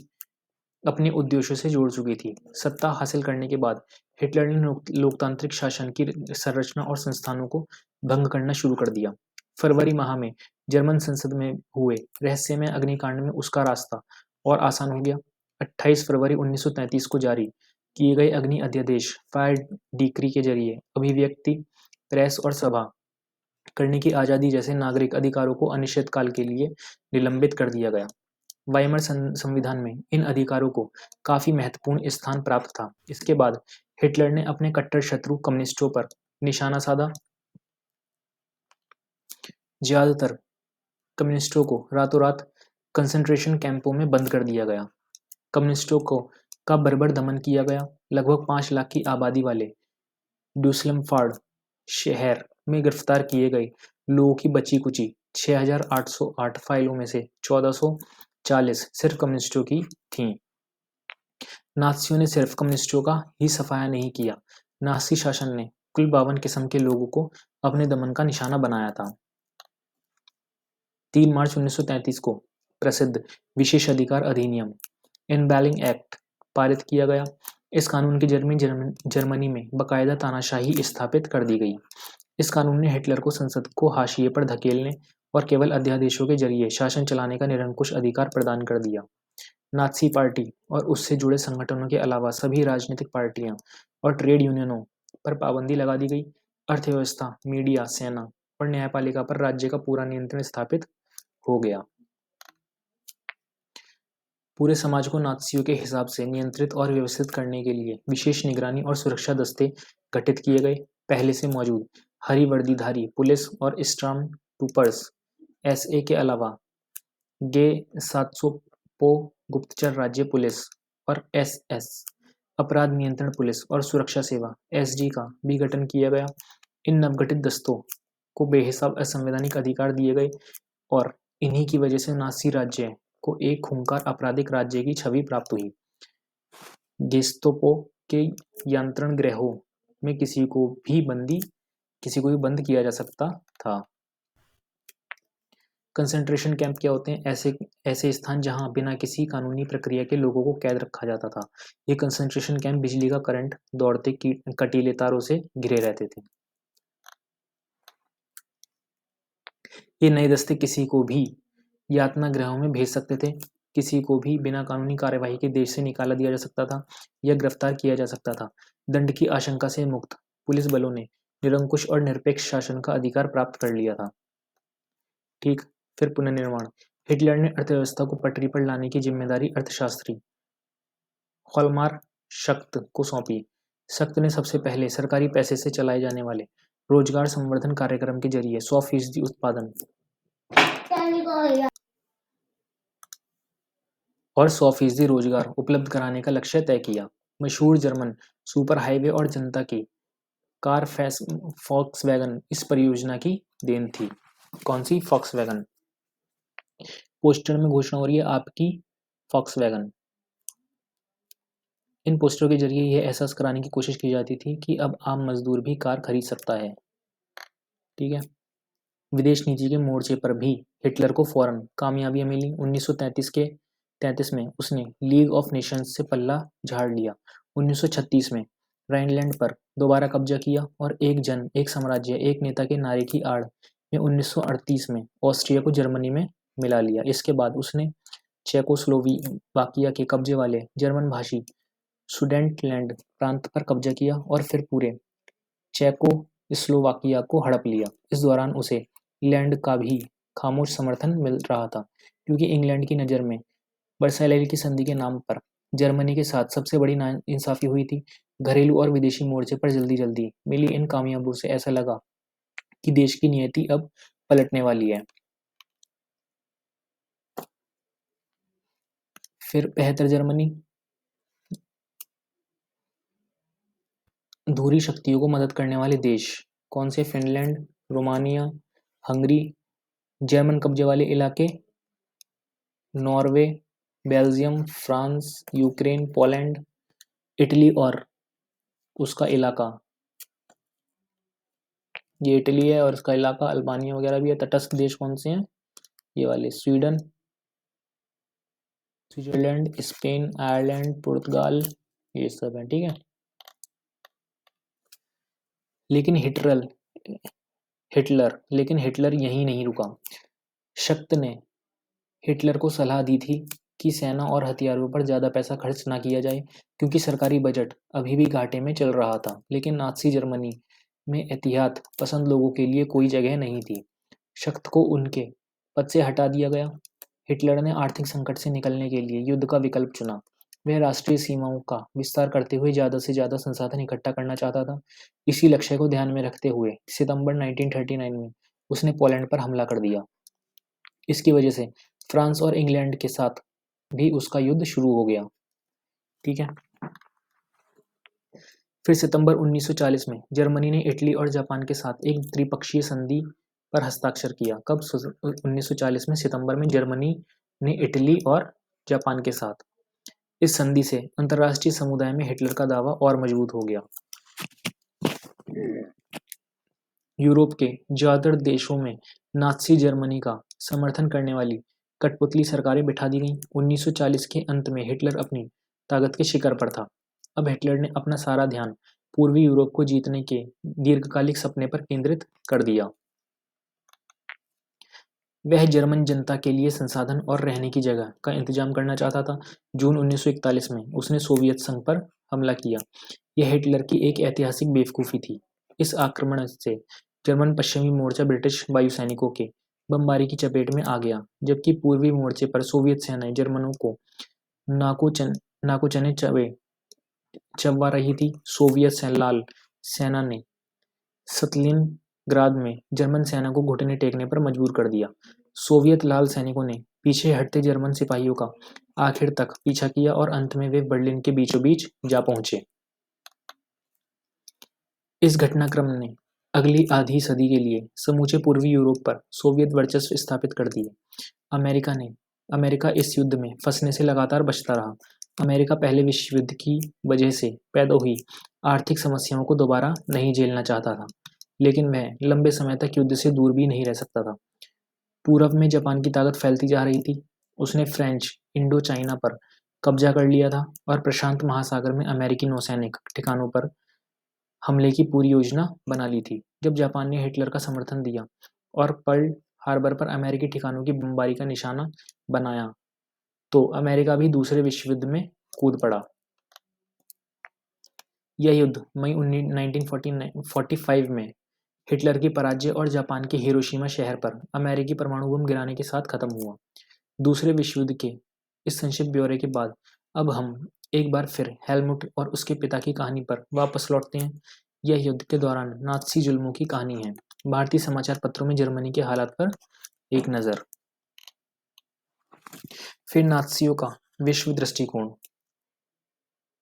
अपने उद्देश्यों से जोड़ चुकी थी। सत्ता हासिल करने के बाद हिटलर ने लोकतांत्रिक शासन की संरचना और संस्थानों को भंग करना शुरू कर दिया। फरवरी माह में जर्मन संसद में हुए रहस्यमय अग्निकांड में उसका रास्ता और आसान हो गया। 28 फरवरी 1933 को जारी किए गए अग्नि अध्यादेश फायर डिक्री के जरिए अभिव्यक्ति, प्रेस और सभा करने की आज़ादी जैसे नागरिक अधिकारों को अनिश्चितकाल के लिए निलंबित कर दिया गया। वाइमर संविधान में इन अधिकारों को काफी महत्वपूर्ण स्थान प्राप्त था। इसके बाद हिटलर ने अपने कट्टर शत्रु कम्युनिस्टों पर निशाना साधा। ज्यादातर कम्युनिस्टों को रातों रात कंसंट्रेशन कैंपों में बंद कर दिया गया। कम्युनिस्टों का बर्बर दमन किया गया। लगभग 5 लाख की आबादी वाले ड्यूसलमफार्ड शहर में गिरफ्तार किए गए लोगों की बची कुची 6,808 फाइलों में से 1,440 सिर्फ कम्युनिस्टों की थीं। नात्सियों ने सिर्फ कम्युनिस्टों का ही सफाया नहीं किया, नात्सी शासन ने कुल 52 किस्म के लोगों को अपने दमन का निशाना बनाया था। 3 मार्च 1933 को प्रसिद्ध विशेष अधिकार अधिनियम एनबैलिंग एक्ट पारित किया गया। इस कानून के जर्मनी में बाकायदा तानाशाही स्थापित कर दी गई। इस कानून ने हिटलर को संसद को हाशिए पर धकेलने और केवल अध्यादेशों के जरिए शासन चलाने का निरंकुश अधिकार प्रदान कर दिया। नात्सी पार्टी और उससे जुड़े संगठनों के अलावा सभी राजनीतिक पार्टियां और ट्रेड यूनियनों पर पाबंदी लगा दी गई। अर्थव्यवस्था, मीडिया, सेना और न्यायपालिका पर राज्य का पूरा नियंत्रण स्थापित हो गया। पूरे समाज को नात्सियों के हिसाब से नियंत्रित और व्यवस्थित करने के लिए विशेष निगरानी और सुरक्षा दस्ते गठित किए गए। पहले से मौजूद हरी वर्दीधारी पुलिस और स्टॉर्म ट्रूपर्स एसए के अलावा गे 700 गुप्तचर राज्य पुलिस और एसएस अपराध नियंत्रण पुलिस और सुरक्षा सेवा एसजी का भी गठन किया गया। इन नवगठित दस्तों को बेहिसाब असंवैधानिक अधिकार दिए गए और इन्हीं की वजह से नाजी राज्य को एक खूंखार आपराधिक राज्य की छवि प्राप्त हुई। गेस्तापो के यंत्रण गृहों में किसी को भी बंद किया जा सकता था। कंसंट्रेशन कैंप क्या होते हैं? ऐसे स्थान जहां बिना किसी कानूनी प्रक्रिया के लोगों को कैद रखा जाता था। ये कंसंट्रेशन कैंप बिजली का करंट दौड़ते कटीले तारों से घिरे रहते थे। ये नए दस्ते किसी को भी यातना गृहों में भेज सकते थे। किसी को भी बिना कानूनी कार्यवाही के देश से निकाला दिया जा सकता था या गिरफ्तार किया जा सकता था। दंड की आशंका से मुक्त पुलिस बलों ने निरंकुश और निरपेक्ष शासन का अधिकार प्राप्त कर लिया था। ठीक, फिर पुनर्निर्माण। हिटलर ने अर्थव्यवस्था को पटरी पर लाने की जिम्मेदारी अर्थशास्त्री हॉलमार शक्त को सौंपी। शक्त ने सबसे पहले सरकारी पैसे से चलाए जाने वाले रोजगार संवर्धन कार्यक्रम के जरिए 100% उत्पादन और 100% रोजगार उपलब्ध कराने का लक्ष्य तय किया। मशहूर जर्मन सुपर हाईवे और जनता की कार फॉक्सवैगन इस परियोजना की देन थी। कौन सी? फॉक्सवैगन। पोस्टर में घोषणा हो रही है आपकी फॉक्सवैगन। इन पोस्टरों के जरिए यह एहसास कराने की कोशिश की जाती थी कि अब आम मजदूर भी कार खरीद सकता है। ठीक है। विदेश नीति के मोर्चे पर भी हिटलर को फौरन कामयाबियां मिली। 1933 में उसने लीग ऑफ नेशंस से पल्ला झाड़ लिया। 1936 में राइनलैंड पर दोबारा कब्जा किया और एक साम्राज्य एक नेता के नारे की आड़ में 1938 में ऑस्ट्रिया को जर्मनी में मिला लिया। इसके बाद उसने चेकोस्लोवाकिया के कब्जे वाले जर्मन भाषी सुडेटलैंड प्रांत पर कब्जा किया और फिर पूरे चेकोस्लोवाकिया को हड़प लिया। इस दौरान उसे इंग्लैंड का भी खामोश समर्थन मिल रहा था, क्योंकि इंग्लैंड की नज़र में वर्साइल की संधि के नाम पर जर्मनी के साथ सबसे बड़ी नाइंसाफी हुई थी। घरेलू और विदेशी मोर्चे पर जल्दी जल्दी मिली इन कामयाबियों से ऐसा लगा कि देश की नियति अब पलटने वाली है। फिर बेहतर जर्मनी। धुरी शक्तियों को मदद करने वाले देश कौन से? Finland, Romania, Hungary. जर्मन कब्जे वाले इलाके Norway, Belgium, France, Ukraine, Poland, Italy और उसका इलाका, ये इटली है और इसका इलाका अल्बानिया वगैरह भी है। तटस्थ देश कौन से हैं? ये वाले स्वीडन, स्विट्जरलैंड, स्पेन, आयरलैंड, पुर्तगाल, ये सब है। ठीक है। लेकिन हिटलर यहीं नहीं रुका। शक्त ने हिटलर को सलाह दी थी कि सेना और हथियारों पर ज़्यादा पैसा खर्च ना किया जाए, क्योंकि सरकारी बजट अभी भी घाटे में चल रहा था। लेकिन नाज़ी जर्मनी में एहतियात पसंद लोगों के लिए कोई जगह नहीं थी। शख्त को उनके पद से हटा दिया गया। हिटलर ने आर्थिक संकट से निकलने के लिए युद्ध का विकल्प चुना। वह राष्ट्रीय सीमाओं का विस्तार करते हुए ज़्यादा से ज़्यादा संसाधन इकट्ठा करना चाहता था। इसी लक्ष्य को ध्यान में रखते हुए सितंबर 1939 में उसने पोलैंड पर हमला कर दिया। इसकी वजह से फ्रांस और इंग्लैंड के साथ भी उसका युद्ध शुरू हो गया। ठीक है। फिर सितंबर 1940 में जर्मनी ने इटली और जापान के साथ एक त्रिपक्षीय संधि पर हस्ताक्षर किया। कब? 1940 में सितंबर में जर्मनी ने इटली और जापान के साथ। इस संधि से अंतर्राष्ट्रीय समुदाय में हिटलर का दावा और मजबूत हो गया। यूरोप के ज्यादातर देशों में नात्सी जर्मनी का समर्थन करने वाली कठपुतली सरकारें बिठा दी गईं। 1940 के अंत में हिटलर अपनी ताकत के शिखर पर था। अब हिटलर ने अपना सारा ध्यान पूर्वी यूरोप को जीतने के दीर्घकालिक सपने पर केंद्रित कर दिया। वह जर्मन जनता के लिए संसाधन और रहने की जगह का इंतजाम करना चाहता था। जून 1941 में उसने सोवियत संघ पर हमला किया। यह हिटलर की एक ऐतिहासिक बेवकूफ़ी थी। इस आक्रमण से जर्मन पश्चिमी मोर्चा ब्रिटिश वायुसैनिकों के बमबारी की चपेट में आ गया, जबकि पूर्वी मोर्चे पर सोवियत सेनाएं जर्मनों को नाको चने चबवा रही थी। सोवियत लाल सेना ने स्तालिनग्राद में जर्मन सेना को घुटने टेकने पर मजबूर कर दिया। सोवियत लाल सैनिकों ने पीछे हटते जर्मन सिपाहियों का आखिर तक पीछा किया और अंत में वे बर्लिन के बीचों बीच जा पहुंचे। इस घटनाक्रम ने अगली आधी सदी के लिए समूचे पूर्वी यूरोप पर सोवियत वर्चस्व स्थापित कर दिए। अमेरिका इस युद्ध में फंसने से लगातार बचता रहा। अमेरिका पहले विश्व युद्ध की वजह से पैदा हुई आर्थिक समस्याओं को दोबारा नहीं झेलना चाहता था, लेकिन वह लंबे समय तक युद्ध से दूर भी नहीं रह सकता था। पूरब में जापान की ताकत फैलती जा रही थी। उसने फ्रेंच इंडो चाइना पर कब्जा कर लिया था और प्रशांत महासागर में अमेरिकी नौसैनिक ठिकानों पर हमले की पूरी योजना बना ली थी। जब जापान ने हिटलर का समर्थन दिया और पर्ल हार्बर पर अमेरिकी ठिकानों की बमबारी का निशाना बनाया, तो अमेरिका भी दूसरे विश्व युद्ध में कूद पड़ा। यह युद्ध मई 1945 में हिटलर की पराजय और जापान के हिरोशिमा शहर पर अमेरिकी परमाणु बम गिराने के साथ खत्म हुआ। दूसरे विश्व युद्ध के इस संक्षिप्त ब्यौरे के बाद अब हम एक बार फिर हेलमुट और उसके पिता की कहानी पर वापस लौटते हैं। यह युद्ध के दौरान नात्सी जुल्मों की कहानी है। भारतीय समाचार पत्रों में जर्मनी के हालात पर एक नज़र। फिर नात्सियों का विश्व दृष्टिकोण।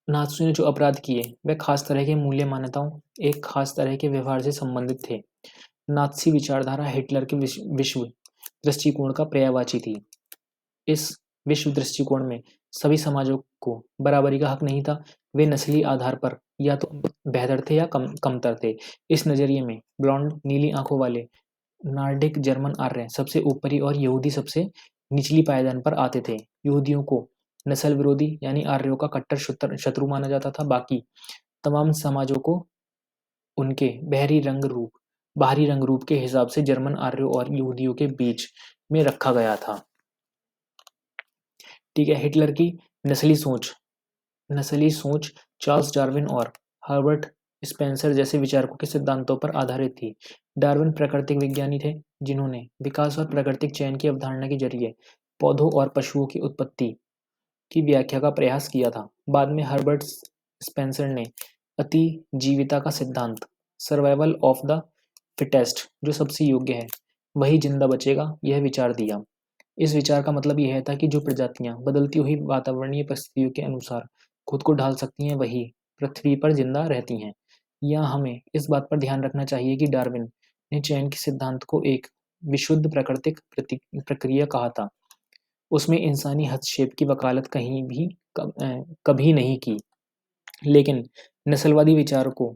नात्सियों ने जो अपराध किए वह खास तरह के मूल्य मान्यताओं, एक खास तरह के व्यवहार से संबंधित थे। नात्सी विचारधारा हिटलर के विश्व दृष्टिकोण का पर्यायवाची थी। इस विश्व दृष्टिकोण में सभी समाजों को बराबरी का हक नहीं था। वे नस्ली आधार पर या तो बेहतर थे या कमतर थे। इस नजरिए में ब्लॉन्ड नीली आंखों वाले नॉर्डिक जर्मन आर्य सबसे ऊपरी और यहूदी सबसे निचली पायदान पर आते थे। यहूदियों को नस्ल विरोधी यानी आर्यों का कट्टर शत्रु माना जाता था। बाकी तमाम समाजों को उनके बाहरी रंग रूप के हिसाब से जर्मन आर्यों और यहूदियों के बीच में रखा गया था। ठीक है। हिटलर की नस्ली सोच चार्ल्स डार्विन और हर्बर्ट स्पेंसर जैसे विचारकों के सिद्धांतों पर आधारित थी। डार्विन प्राकृतिक विज्ञानी थे जिन्होंने विकास और प्राकृतिक चयन की अवधारणा के जरिए पौधों और पशुओं की उत्पत्ति की व्याख्या का प्रयास किया था। बाद में हर्बर्ट स्पेंसर ने अतिजीविता का सिद्धांत, सर्वाइवल ऑफ द फिटेस्ट, जो सबसे योग्य है वही जिंदा बचेगा, यह विचार दिया। इस विचार का मतलब यह था कि जो प्रजातियां बदलती हुई वातावरणीय परिस्थितियों के अनुसार खुद को ढाल सकती हैं वही पृथ्वी पर जिंदा रहती हैं। यहाँ हमें इस बात पर ध्यान रखना चाहिए कि डार्विन ने चयन के सिद्धांत को एक विशुद्ध प्राकृतिक प्रक्रिया कहा था। उसमें इंसानी हस्तक्षेप की वकालत कभी नहीं की। लेकिन नस्लवादी विचारकों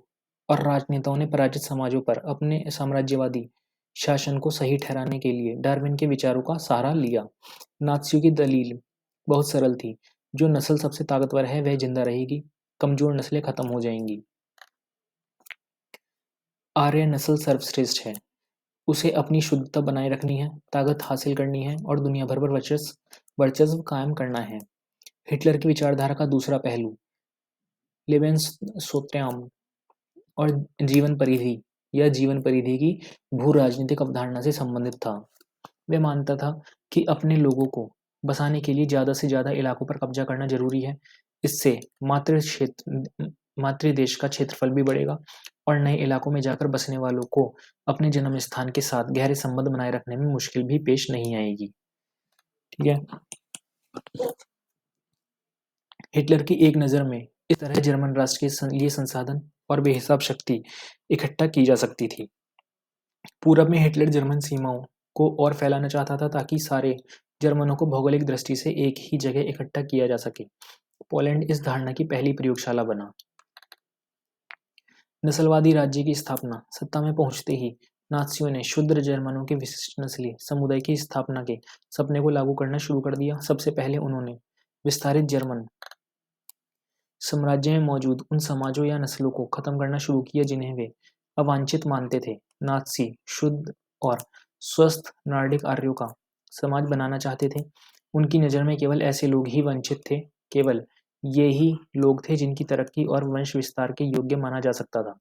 और राजनेताओं ने पराजित समाजों पर अपने साम्राज्यवादी शासन को सही ठहराने के लिए डार्विन के विचारों का सहारा लिया। नात्सियों की दलील बहुत सरल थी। जो नस्ल सबसे ताकतवर है वह जिंदा रहेगी, कमजोर नस्लें खत्म हो जाएंगी। आर्य नस्ल सर्वश्रेष्ठ है, उसे अपनी शुद्धता बनाए रखनी है, ताकत हासिल करनी है और दुनिया भर पर वर्चस्व कायम करना है। हिटलर की विचारधारा का दूसरा पहलू लेबेन्सोत्याम और जीवन परिधि यह जीवन परिधि की भू राजनीतिक अवधारणा से संबंधित था। वह मानता था कि अपने लोगों को बसाने के लिए ज़्यादा से ज़्यादा इलाकों पर कब्जा करना जरूरी है। इससे मातृ देश का क्षेत्रफल भी बढ़ेगा और नए इलाकों में जाकर बसने वालों को अपने जन्म स्थान के साथ गहरे संबंध बनाए रखने में मुश्किल भी पेश नहीं आएगी। ठीक है। हिटलर की एक नज़र में इस तरह जर्मन राष्ट्र के लिए संसाधन और बेहिसाब शक्ति इकट्ठा की जा सकती थी। पूरब में हिटलर जर्मन सीमाओं को और फैलाना चाहता था ताकि सारे जर्मनों को भौगोलिक दृष्टि से एक ही जगह इकट्ठा किया जा सके। पोलैंड इस धारणा की पहली प्रयोगशाला बना। नस्लवादी राज्य की स्थापना। सत्ता में पहुंचते ही नात्सियों ने शूद्र जर्मनों के विशिष्ट नस्ली समुदाय की स्थापना के सपने को लागू करना शुरू कर दिया। सबसे पहले उन्होंने विस्तारित जर्मन साम्राज्य में मौजूद उन समाजों या नस्लों को खत्म करना शुरू किया जिन्हें वे अवांछित मानते थे। नात्सी शुद्ध और स्वस्थ नॉर्डिक आर्यों का समाज बनाना चाहते थे। उनकी नज़र में केवल ऐसे लोग ही वंचित थे, केवल ये ही लोग थे जिनकी तरक्की और वंश विस्तार के योग्य माना जा सकता था।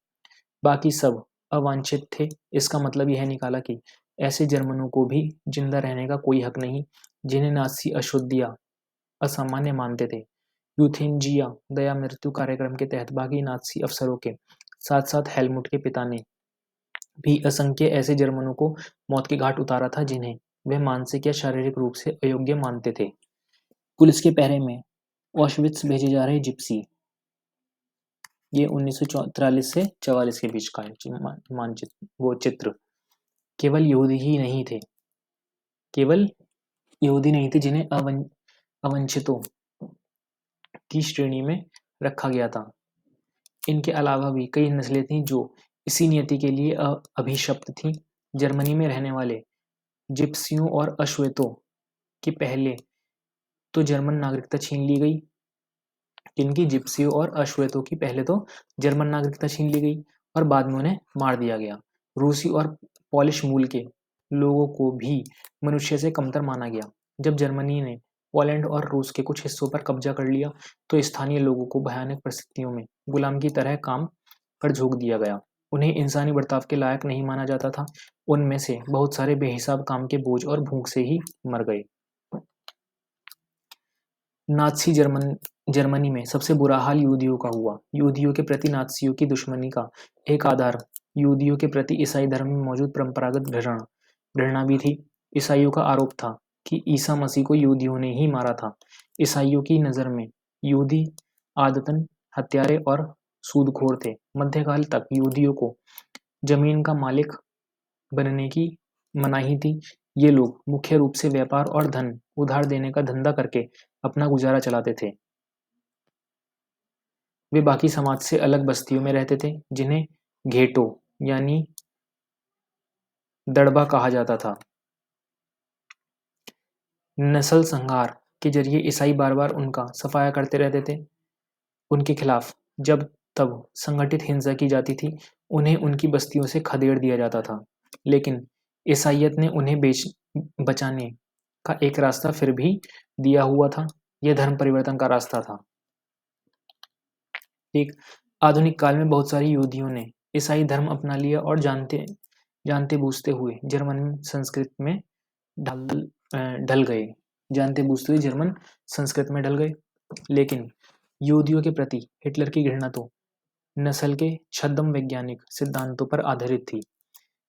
बाकी सब अवांछित थे। इसका मतलब यह निकाला कि ऐसे जर्मनों को भी जिंदा रहने का कोई हक नहीं जिन्हें नात्सी अशुद्ध या असामान्य मानते थे। यूथेनेजिया दया मृत्यु कार्यक्रम के तहत बाकी नात्सी अफसरों के साथ साथ हेलमुट के पिता ने भी असंख्य ऐसे जर्मनों को मौत के घाट उतारा था जिन्हें वे मानसिक या शारीरिक रूप से अयोग्य मानते थे। पुलिस के पहरे में ऑशविट्स भेजे जा रहे जिप्सी, ये 1943 से 44 के बीच का मानचित्र, वो चित्र केवल यहूदी ही नहीं थे, केवल यहूदी नहीं थे जिन्हें अवंचितों की श्रेणी में रखा गया था। इनके अलावा भी कई नस्लें थीं जो इसी नियति के लिए अभिशप्त थीं। जर्मनी में रहने वाले जिप्सियों और अश्वेतों की पहले तो जर्मन नागरिकता छीन ली गई। इनकी जिप्सियों और अश्वेतों की पहले तो जर्मन नागरिकता छीन ली गई और बाद में उन्हें मार दिया गया। रूसी और पॉलिश मूल के लोगों को भी मनुष्य से कमतर माना गया। जब जर्मनी ने पोलैंड और रूस के कुछ हिस्सों पर कब्जा कर लिया तो स्थानीय लोगों को भयानक परिस्थितियों में गुलाम की तरह काम पर झोंक दिया गया। उन्हें इंसानी बर्ताव के लायक नहीं माना जाता था। उनमें से बहुत सारे बेहिसाब काम के बोझ और भूख से ही मर गए। नात्सी जर्मनी में सबसे बुरा हाल यहूदियों का हुआ। यहूदियों के प्रति नात्सियों की दुश्मनी का एक आधार यहूदियों के प्रति ईसाई धर्म में मौजूद परंपरागत घृणा भी थी। ईसाइयों का आरोप था कि ईसा मसीह को यहूदियों ने ही मारा था। ईसाइयों की नज़र में यहूदी आदतन हत्यारे और सूदखोर थे। मध्यकाल तक यहूदियों को जमीन का मालिक बनने की मनाही थी। ये लोग मुख्य रूप से व्यापार और धन उधार देने का धंधा करके अपना गुजारा चलाते थे। वे बाकी समाज से अलग बस्तियों में रहते थे जिन्हें घेटो यानी दड़बा कहा जाता था। नस्ल संहार के जरिए ईसाई बार बार उनका सफाया करते रहते थे। उनके खिलाफ जब तब संगठित हिंसा की जाती थी। उन्हें उनकी बस्तियों से खदेड़ दिया जाता था। लेकिन ईसाइयत ने उन्हें बचाने का एक रास्ता फिर भी दिया हुआ था। यह धर्म परिवर्तन का रास्ता था। एक आधुनिक काल में बहुत सारी यहूदियों ने ईसाई धर्म अपना लिया और जानते बूझते हुए जर्मन संस्कृति में ढल गए। जानते बूझते हुए जर्मन संस्कृति में ढल गए। लेकिन यहूदियों के प्रति हिटलर की घृणा तो नस्ल के छद्म वैज्ञानिक सिद्धांतों पर आधारित थी।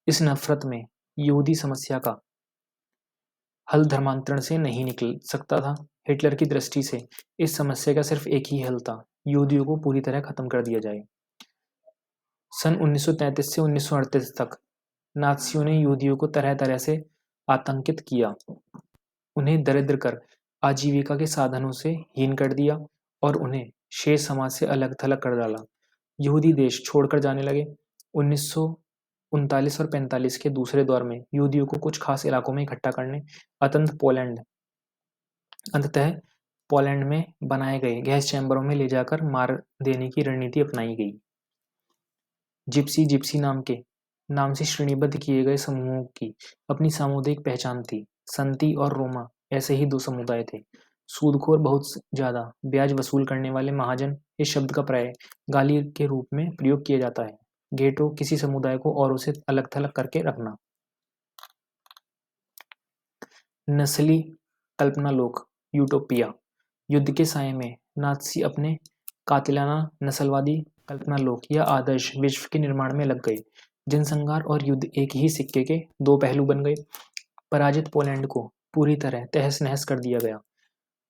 इस नफरत में यहूदी समस्या का हल धर्मांतरण से नहीं निकल सकता था। हिटलर की दृष्टि से इस समस्या का सिर्फ एक ही हल था, यहूदियों को पूरी तरह खत्म कर दिया जाए। सन 1933 से 1938 तक नात्सियों ने यहूदियों को तरह तरह से आतंकित किया। उन्हें दरिद्र कर आजीविका के साधनों से हीन कर दिया और उन्हें शेष समाज से अलग थलग कर डाला। यहूदी देश छोड़कर जाने लगे। 1939 और 45 के दूसरे दौर में यहूदियों को कुछ खास इलाकों में इकट्ठा करने अंततः पोलैंड में बनाए गए गैस चैम्बरों में ले जाकर मार देने की रणनीति अपनाई गई। जिप्सी नाम से श्रेणीबद्ध किए गए समूहों की अपनी सामुदायिक पहचान थी। संती और रोमा ऐसे ही दो समुदाय थे। सूदखोर बहुत ज्यादा ब्याज वसूल करने वाले महाजन इस शब्द का प्राय गाली के रूप में प्रयोग किया जाता है। गेटो किसी समुदाय को औरों से अलग थलग करके रखना। नस्ली कल्पनालोक यूटोपिया। युद्ध के साये में नात्सी अपने कातिलाना नस्लवादी कल्पनालोक या आदर्श विश्व के निर्माण में लग गए। जनसंहार और युद्ध एक ही सिक्के के दो पहलू बन गए। पराजित पोलैंड को पूरी तरह तहस नहस कर दिया गया।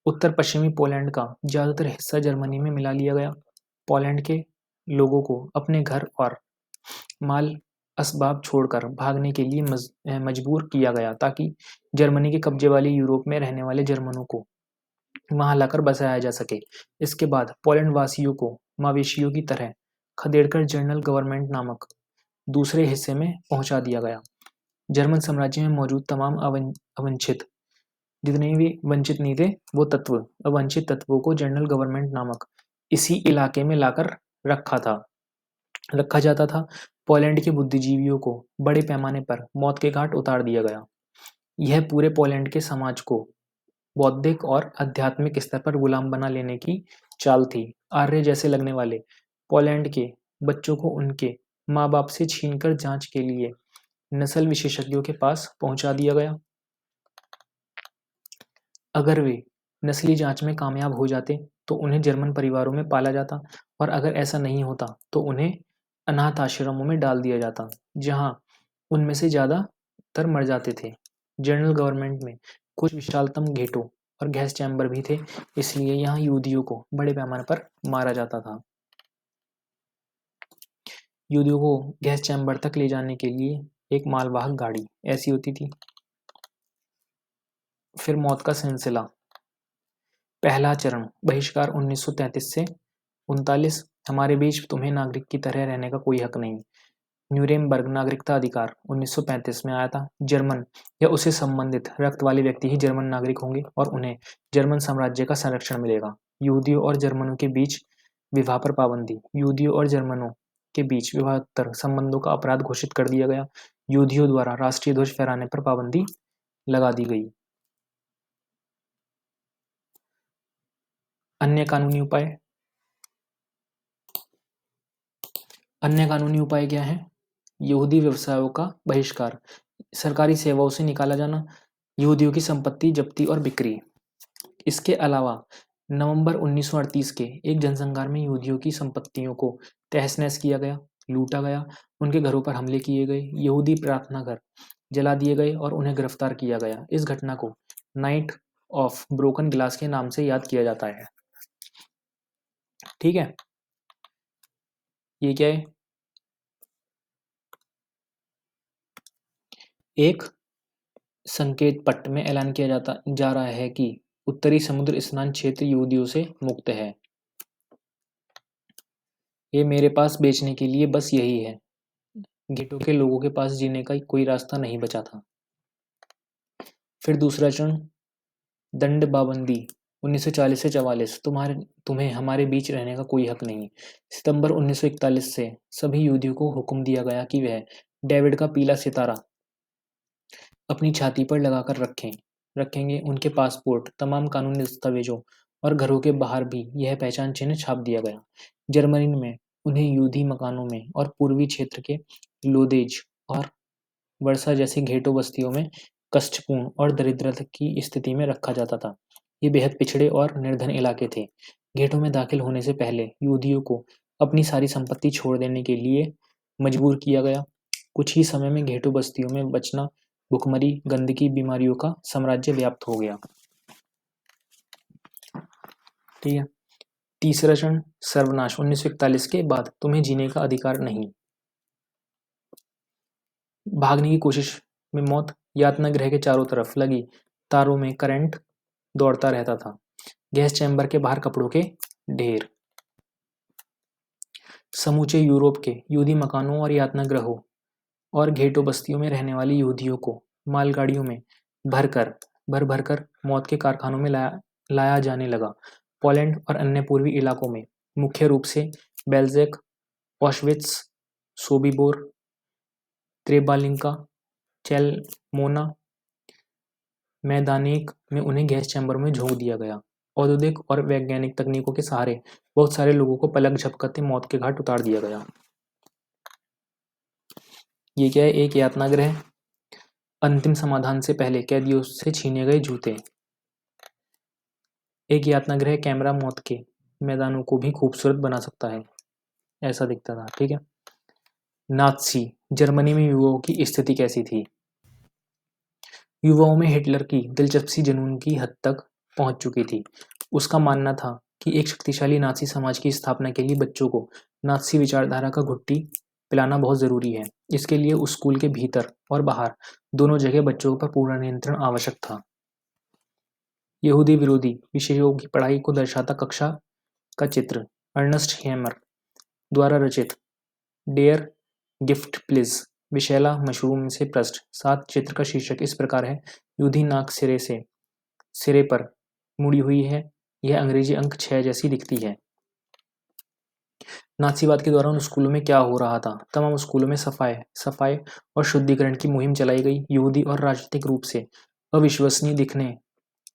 उत्तर पश्चिमी पोलैंड का ज्यादातर हिस्सा जर्मनी में मिला लिया गया। पोलैंड के लोगों को अपने घर और माल असबाब छोड़कर भागने के लिए मजबूर किया गया ताकि जर्मनी के कब्जे वाले यूरोप में रहने वाले जर्मनों को वहां लाकर बसाया जा सके। इसके बाद पोलैंड वासियों को मवेशियों की तरह खदेड़कर जनरल गवर्नमेंट नामक दूसरे हिस्से में पहुंचा दिया गया। जर्मन साम्राज्य में मौजूद तमाम अवंचित जितने भी वंचित नहीं थे वो तत्व अवंचित तत्वों को जनरल गवर्नमेंट नामक इसी इलाके में लाकर रखा जाता था। पोलैंड के बुद्धिजीवियों को बड़े पैमाने पर मौत के घाट उतार दिया गया। यह पूरे पोलैंड के समाज को बौद्धिक और आध्यात्मिक स्तर पर गुलाम बना लेने की चाल थी। आर्य जैसे लगने वाले पोलैंड के बच्चों को उनके माँ बाप से छीनकर जांच के लिए नस्ल विशेषज्ञों के पास पहुंचा दिया गया। अगर वे नस्ली जांच में कामयाब हो जाते तो उन्हें जर्मन परिवारों में पाला जाता और अगर ऐसा नहीं होता तो उन्हें अनाथ आश्रमों में डाल दिया जाता जहां उनमें से ज़्यादातर मर जाते थे। जनरल गवर्नमेंट में कुछ विशालतम गेटों और गैस चैम्बर भी थे, इसलिए यहाँ यहूदियों को बड़े पैमाने पर मारा जाता था। यहूदियों को गैस चैम्बर तक ले जाने के लिए एक मालवाहक गाड़ी ऐसी होती थी। फिर मौत का सिलसिला। पहला चरण बहिष्कार 1933 से 39। हमारे बीच तुम्हें नागरिक की तरह रहने का कोई हक नहीं। न्यूरेमबर्ग नागरिकता अधिकार 1935 में आया था। जर्मन या उससे संबंधित रक्त वाले व्यक्ति ही जर्मन नागरिक होंगे और उन्हें जर्मन साम्राज्य का संरक्षण मिलेगा। यहूदियों और जर्मनों के बीच विवाह पर पाबंदी। यहूदियों और जर्मनों के बीच विवाहेतर संबंधों का अपराध घोषित कर दिया गया। यहूदियों द्वारा राष्ट्रीय ध्वज फहराने पर पाबंदी लगा दी गई। अन्य कानूनी उपाय। अन्य कानूनी उपाय क्या है? यहूदी व्यवसायों का बहिष्कार, सरकारी सेवाओं से निकाला जाना, यहूदियों की संपत्ति जब्ती और बिक्री। इसके अलावा नवंबर 1938 के एक जनसंहार में यहूदियों की संपत्तियों को तहस नहस किया गया, लूटा गया, उनके घरों पर हमले किए गए, यहूदी प्रार्थना घर जला दिए गए और उन्हें गिरफ्तार किया गया। इस घटना को नाइट ऑफ ब्रोकन ग्लास के नाम से याद किया जाता है। ठीक है, ये क्या है? एक संकेत पट में ऐलान किया जा रहा है कि उत्तरी समुद्र स्नान क्षेत्र यहूदियों से मुक्त है। ये मेरे पास बेचने के लिए बस यही है। गेटो के लोगों के पास जीने का कोई रास्ता नहीं बचा था। फिर दूसरा चरण दंड पाबंदी 1940 से 44। तुम्हें हमारे बीच रहने का कोई हक नहीं। सितंबर 1941 से सभी यहूदियों को हुक्म दिया गया कि वह डेविड का पीला सितारा अपनी छाती पर लगाकर रखेंगे। उनके पासपोर्ट, तमाम कानूनी दस्तावेजों और घरों के बाहर भी यह पहचान चिन्ह छाप दिया गया। जर्मनी में उन्हें यहूदी मकानों में और पूर्वी क्षेत्र के लोदेज और वर्सा जैसी घेटो बस्तियों में कष्टपूर्ण और दरिद्रता की स्थिति में रखा जाता था। ये बेहद पिछड़े और निर्धन इलाके थे। घेटों में दाखिल होने से पहले यहूदियों को अपनी सारी संपत्ति छोड़ देने के लिए मजबूर किया गया। कुछ ही समय में घेटो बस्तियों में बचना भुखमरी, गंदगी, बीमारियों का साम्राज्य व्याप्त हो गया। ठीक है। तीसरा चरण सर्वनाश 1941 के बाद तुम्हें जीने का अधिकार नहीं। भागने की कोशिश में मौत। यातना गृह के चारों तरफ लगी तारों में करंट दौड़ता रहता था। गैस चैम्बर के बाहर कपड़ों के ढेर। समूचे यूरोप के यहूदी मकानों और यातना गृहों और घेटो बस्तियों में रहने वाले यहूदियों को मालगाड़ियों में भर भर कर मौत के कारखानों में लाया जाने लगा। पोलैंड और अन्य पूर्वी इलाकों में मुख्य रूप से बेल्जेक, ऑशविट्स, सोबिबोर, त्रेबालिंका, चेलमोना, मैदानिक में उन्हें गैस चैम्बर में झोंक दिया गया। औद्योगिक और वैज्ञानिक तकनीकों के सहारे बहुत सारे लोगों को पलक झपकते मौत के घाट उतार दिया गया। ये क्या है? एक यातनागृह, अंतिम समाधान से पहले कैदियों से छीने गए जूते। एक यातनागृह कैमरा मौत के मैदानों को भी खूबसूरत बना सकता है, ऐसा दिखता था। ठीक है। नात्सी जर्मनी में युवाओं की स्थिति कैसी थी? युवाओं में हिटलर की दिलचस्पी जुनून की हद तक पहुंच चुकी थी। उसका मानना था कि एक शक्तिशाली नाजी समाज की स्थापना के लिए बच्चों को नाजी विचारधारा का घुट्टी पिलाना बहुत जरूरी है। इसके लिए उस स्कूल के भीतर और बाहर दोनों जगह बच्चों पर पूरा नियंत्रण आवश्यक था। यहूदी विरोधी विषयों की पढ़ाई को दर्शाता कक्षा का चित्र अर्नस्ट हेमर द्वारा रचित डेयर गिफ्ट प्लीज विशैला मशरूम से पृष्ठ 7 चित्र का शीर्षक इस प्रकार है। युधी नाक सिरे पर मुड़ी हुई है। यह अंग्रेजी अंक 6 जैसी दिखती है। नाजीवाद के दौरान स्कूलों में क्या हो रहा था? तमाम स्कूलों में सफाई और शुद्धिकरण की मुहिम चलाई गई। यहूदी और राजनीतिक रूप से अविश्वसनीय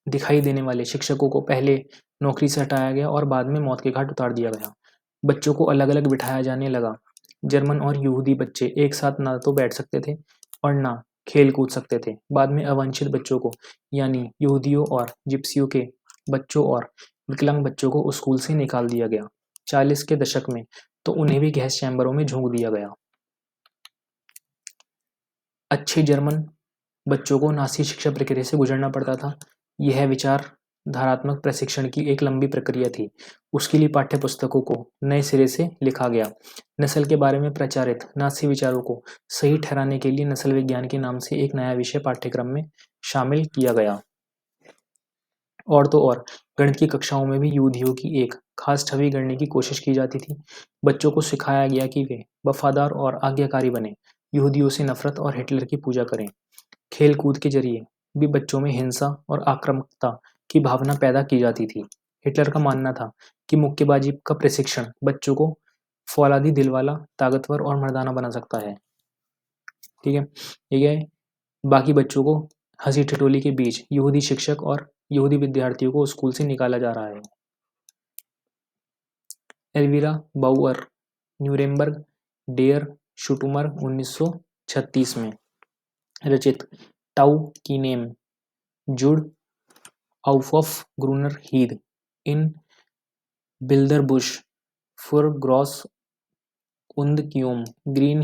दिखाई देने वाले शिक्षकों को पहले नौकरी से हटाया गया और बाद में मौत के घाट उतार दिया गया। बच्चों को अलग अलग बिठाया जाने लगा। जर्मन और यहूदी बच्चे एक साथ ना तो बैठ सकते थे और ना खेल कूद सकते थे। बाद में अवांछित बच्चों को यानी यहूदियों और जिप्सियों के बच्चों और विकलांग बच्चों को स्कूल से निकाल दिया गया। 40 के दशक में तो उन्हें भी गैस चैम्बरों में झोंक दिया गया। अच्छे जर्मन बच्चों को नासी शिक्षा प्रक्रिया से गुजरना पड़ता था। यह विचार धारात्मक प्रशिक्षण की एक लंबी प्रक्रिया थी। उसके लिए पाठ्य पुस्तकों को नए सिरे से लिखा गया। नस्ल के बारे में प्रचारित नासी विचारों को सही ठहराने के लिए नस्ल विज्ञान के नाम से एक नया विषय पाठ्यक्रम में शामिल किया गया। और तो और गणित की कक्षाओं में भी यहूदियों की एक खास छवि गढ़ने की कोशिश की जाती थी। बच्चों को सिखाया गया कि वे वफादार और आज्ञाकारी बने, यहूदियों से नफरत और हिटलर की पूजा करें। खेल कूद के जरिए भी बच्चों में हिंसा और आक्रामकता की भावना पैदा की जाती थी। हिटलर का मानना था कि मुक्केबाजी का प्रशिक्षण बच्चों को फौलादी दिल वाला, ताकतवर और मर्दाना बना सकता है। ठीक है। ठीक है। बाकी बच्चों को हंसी ठिठोली के बीच यहूदी शिक्षक और यहूदी विद्यार्थियों को स्कूल से निकाला जा रहा है। एल्विरा बाउअर न्यूरेमबर्ग डेयर शुटुमर 1936 में रचित टाउ की नेम जुड ऑफ ग्रूनर हीद इन बिल्दरबुश फुर ग्रॉस उन्द क्यूम ग्रीन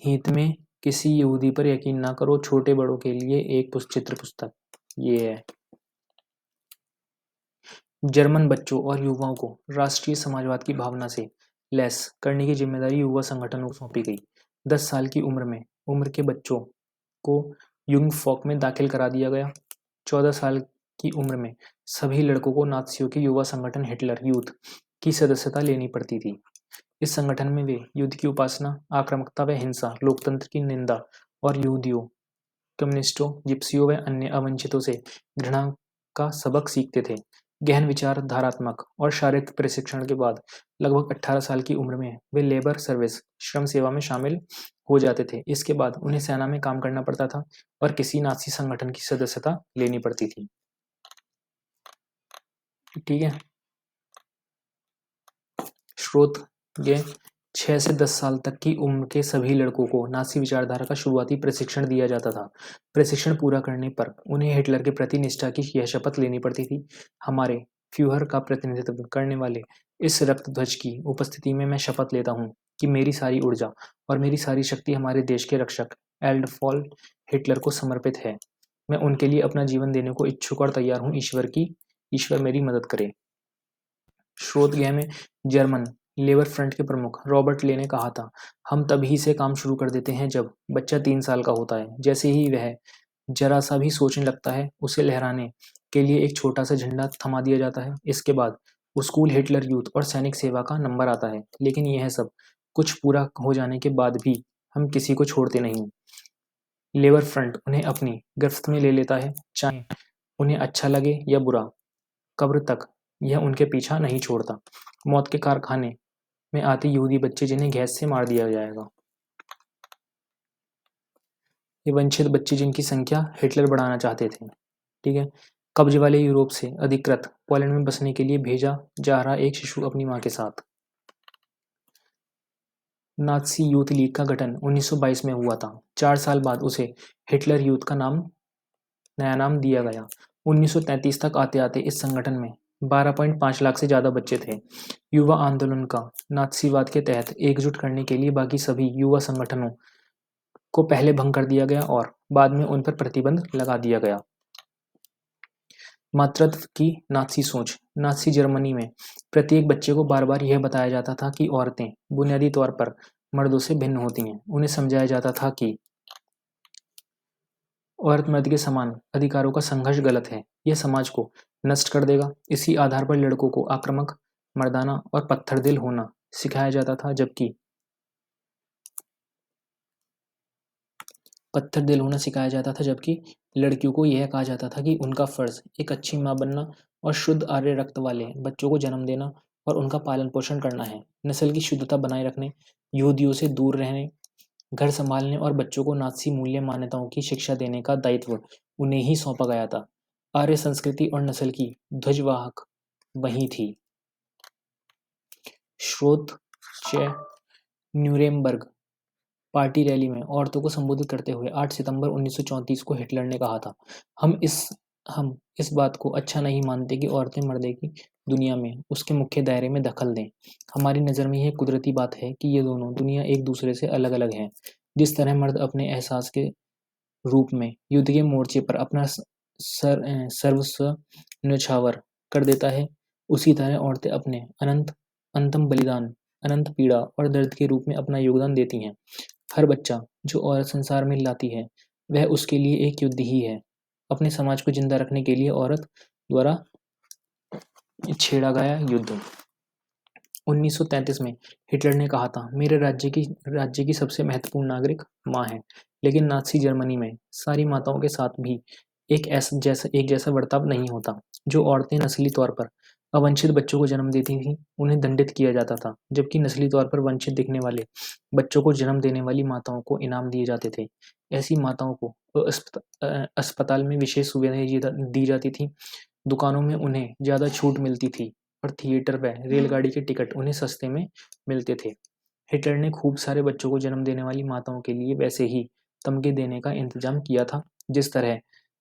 हीथ में किसी यहूदी पर यकीन ना करो, छोटे बड़ों के लिए एक चित्र पुस्तक। ये है। जर्मन बच्चों और युवाओं को राष्ट्रीय समाजवाद की भावना से लैस करने की जिम्मेदारी युवा संगठनों को सौंपी गई। 10 साल की उम्र के बच्चों को युंग फॉक में दाखिल करा दिया गया। 14 साल की उम्र में सभी लड़कों को नात्सियों के युवा संगठन हिटलर यूथ की सदस्यता लेनी पड़ती थी। इस संगठन में वे युद्ध की उपासना, आक्रामकता व हिंसा, लोकतंत्र की निंदा और यहूदियों, कम्युनिस्टों, जिप्सियों व अन्य अवंचितों से घृणा का सबक सीखते थे। गहन विचार, धारात्मक और शारीरिक प्रशिक्षण के बाद लगभग 18 साल की उम्र में वे लेबर सर्विस श्रम सेवा में शामिल हो जाते थे। इसके बाद उन्हें सेना में काम करना पड़ता था और किसी नाजी संगठन की सदस्यता लेनी पड़ती थी। ठीक है। स्रोत ये 6 से 10 साल तक की उम्र के सभी लड़कों को नाजी विचारधारा का शुरुआती प्रशिक्षण दिया जाता था। प्रशिक्षण पूरा करने पर उन्हें हिटलर के प्रति निष्ठा की यह शपथ लेनी पड़ती थी। हमारे फ्यूहर का प्रतिनिधित्व करने वाले इस रक्त ध्वज की उपस्थिति में मैं शपथ लेता हूँ कि मेरी सारी ऊर्जा और मेरी सारी शक्ति हमारे देश के रक्षक एडोल्फ हिटलर को समर्पित है। मैं उनके लिए अपना जीवन देने को इच्छुक और तैयार हूँ। ईश्वर मेरी मदद करे। स्रोत गृह में जर्मन लेबर फ्रंट के प्रमुख रॉबर्ट ले ने कहा था, हम तभी से काम शुरू कर देते हैं जब बच्चा 3 साल का होता है। जैसे ही वह जरा सा भी सोचने लगता है, उसे लहराने के लिए एक छोटा सा झंडा थमा दिया जाता है। इसके बाद स्कूल, हिटलर यूथ और सैनिक सेवा का नंबर आता है। लेकिन यह सब कुछ पूरा हो जाने के बाद भी हम किसी को छोड़ते नहीं। लेबर फ्रंट उन्हें अपनी गिरफ्त में ले लेता है, चाहे उन्हें अच्छा लगे या बुरा। कब्र तक यह उनके पीछा नहीं छोड़ता। मौत के कारखाने में आते यहूदी बच्चे जिन्हें गैस से मार दिया जाएगा। ये वंचित बच्चे जिनकी संख्या हिटलर बढ़ाना चाहते थे। ठीक है। कब्ज वाले यूरोप से अधिकृत पोलैंड में बसने के लिए भेजा जा रहा एक शिशु अपनी मां के साथ। नाज़ी यूथ लीग का गठन 1922 में हुआ था। 4 साल बाद उसे हिटलर यूथ का नया नाम दिया गया। 1933 तक आते-आते इस संगठन में 12.5 लाख से ज़्यादा बच्चे थे। युवा आंदोलन का नाज़ीवाद के तहत एकजुट करने के लिए बाकी सभी युवा संगठनों को पहले भंग कर दिया गया और बाद में उन पर प्रतिबंध लगा दिया गया। मातृत्व की नाज़ी सोच। नाज़ी जर्मनी में प्रत्येक बच्चे को बार-बार यह बताया जाता था कि औरतें बुनियादी तौर पर मर्दों से भिन्न होती हैं। उन्हें समझाया जाता था कि औरत मर्द के समान अधिकारों का संघर्ष गलत है, यह समाज को नष्ट कर देगा। इसी आधार पर लड़कों को आक्रामक, मर्दाना और पत्थरदिल होना सिखाया जाता था, जबकि लड़कियों को यह कहा जाता था कि उनका फर्ज एक अच्छी माँ बनना और शुद्ध आर्य रक्त वाले बच्चों को जन्म देना और उनका पालन पोषण करना है। नस्ल की शुद्धता बनाए रखने, यहूदियों से दूर रहने, घर संभालने और बच्चों को नाज़ी मूल्य मान्यताओं की शिक्षा देने का दायित्व उन्हें ही सौंपा गया था। आर्य संस्कृति और नस्ल की ध्वजवाहक वही थी। स्रोत न्यूरेमबर्ग पार्टी रैली में औरतों को संबोधित करते हुए 8 सितंबर 1934 को हिटलर ने कहा था, हम इस बात को अच्छा नहीं मानते कि औरतें मर्दे की दुनिया में उसके मुख्य दायरे में दखल दें। हमारी नज़र में यह कुदरती बात है कि ये दोनों दुनिया एक दूसरे से अलग अलग हैं। जिस तरह मर्द अपने एहसास के रूप में युद्ध के मोर्चे पर अपना सर्वस्व न्यौछावर कर देता है, उसी तरह औरतें अपने अंतम बलिदान, अनंत पीड़ा और दर्द के रूप में अपना योगदान देती हैं। हर बच्चा जो औरत संसार में लाती है वह उसके लिए एक युद्ध ही है, अपने समाज को जिंदा रखने के लिए औरत द्वारा छेड़ा गया युद्ध। 1933 में हिटलर ने कहा था, मेरे राज्य की सबसे महत्वपूर्ण नागरिक माँ है। लेकिन नाज़ी जर्मनी में सारी माताओं के साथ भी एक जैसा बर्ताव नहीं होता। जो औरतें नस्ली तौर पर अवंचित बच्चों को जन्म देती थीं, उन्हें दंडित किया जाता था, जबकि नस्ली तौर पर वंचित दिखने वाले बच्चों को जन्म देने वाली माताओं को इनाम दिए जाते थे। ऐसी माताओं को अस्पताल में विशेष सुविधाएं दी जाती थी, दुकानों में उन्हें ज़्यादा छूट मिलती थी और थिएटर व रेलगाड़ी के टिकट उन्हें सस्ते में मिलते थे। हिटलर ने खूब सारे बच्चों को जन्म देने वाली माताओं के लिए वैसे ही तमगे देने का इंतजाम किया था, जिस तरह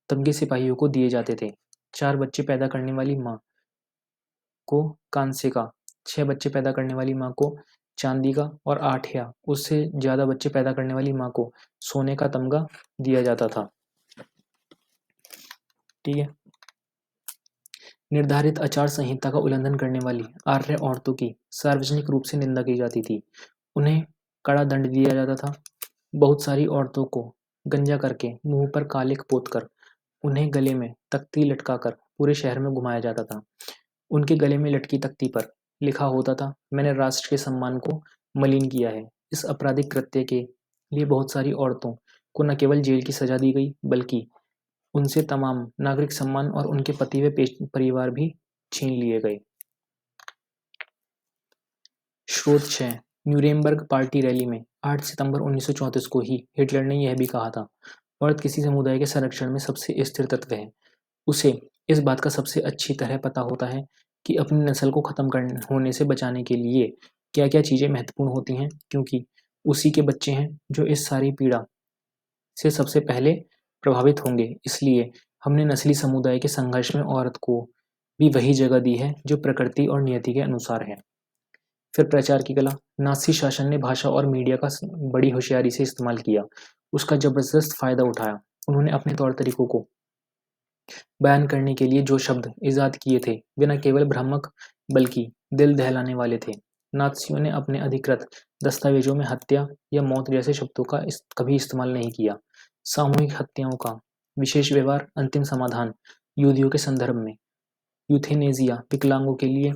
तमगे सिपाहियों को दिए जाते थे। 4 बच्चे पैदा करने वाली माँ को कांसे का, 6 बच्चे पैदा करने वाली माँ को चांदी का और 8 या उससे ज़्यादा बच्चे पैदा करने वाली माँ को सोने का तमगा दिया जाता था। ठीक है। निर्धारित आचार संहिता का उल्लंघन करने वाली आर्य औरतों की सार्वजनिक रूप से निंदा की जाती थी। उन्हें कड़ा दंड दिया जाता था। बहुत सारी औरतों को गंजा करके मुंह पर कालिक पोतकर उन्हें गले में तख्ती लटकाकर पूरे शहर में घुमाया जाता था। उनके गले में लटकी तख्ती पर लिखा होता था, मैंने राष्ट्र के सम्मान को मलिन किया है। इस आपराधिक कृत्य के लिए बहुत सारी औरतों को न केवल जेल की सजा दी गई, बल्कि उनसे तमाम नागरिक सम्मान और उनके पति व परिवार भी छीन लिए गए। स्रोत 6 न्यूरेमबर्ग पार्टी रैली में 8 सितंबर 1934 को ही हिटलर ने यह भी कहा था, औरत किसी समुदाय के संरक्षण में सबसे स्थिर तत्व है। उसे इस बात का सबसे अच्छी तरह पता होता है कि अपनी नस्ल को खत्म होने से बचाने के लिए क्या क्या चीज़ें महत्वपूर्ण होती हैं, क्योंकि उसी के बच्चे हैं जो इस सारी पीड़ा से सबसे पहले प्रभावित होंगे। इसलिए हमने नस्ली समुदाय के संघर्ष में औरत को भी वही जगह दी है जो प्रकृति और नियति के अनुसार है। फिर प्रचार की कला। नाज़ी शासन ने भाषा और मीडिया का बड़ी होशियारी से इस्तेमाल किया, उसका जबरदस्त फायदा उठाया। उन्होंने अपने तौर तरीकों को बयान करने के लिए जो शब्द ईजाद किए थे वे न केवल भ्रामक बल्कि दिल दहलाने वाले थे। नाज़ियों ने अपने अधिकृत दस्तावेजों में हत्या या मौत जैसे शब्दों का कभी इस्तेमाल नहीं किया। सामूहिक हत्याओं का विशेष व्यवहार, अंतिम समाधान यहूदियों के संदर्भ में, यूथेनेसिया विकलांगों के लिए,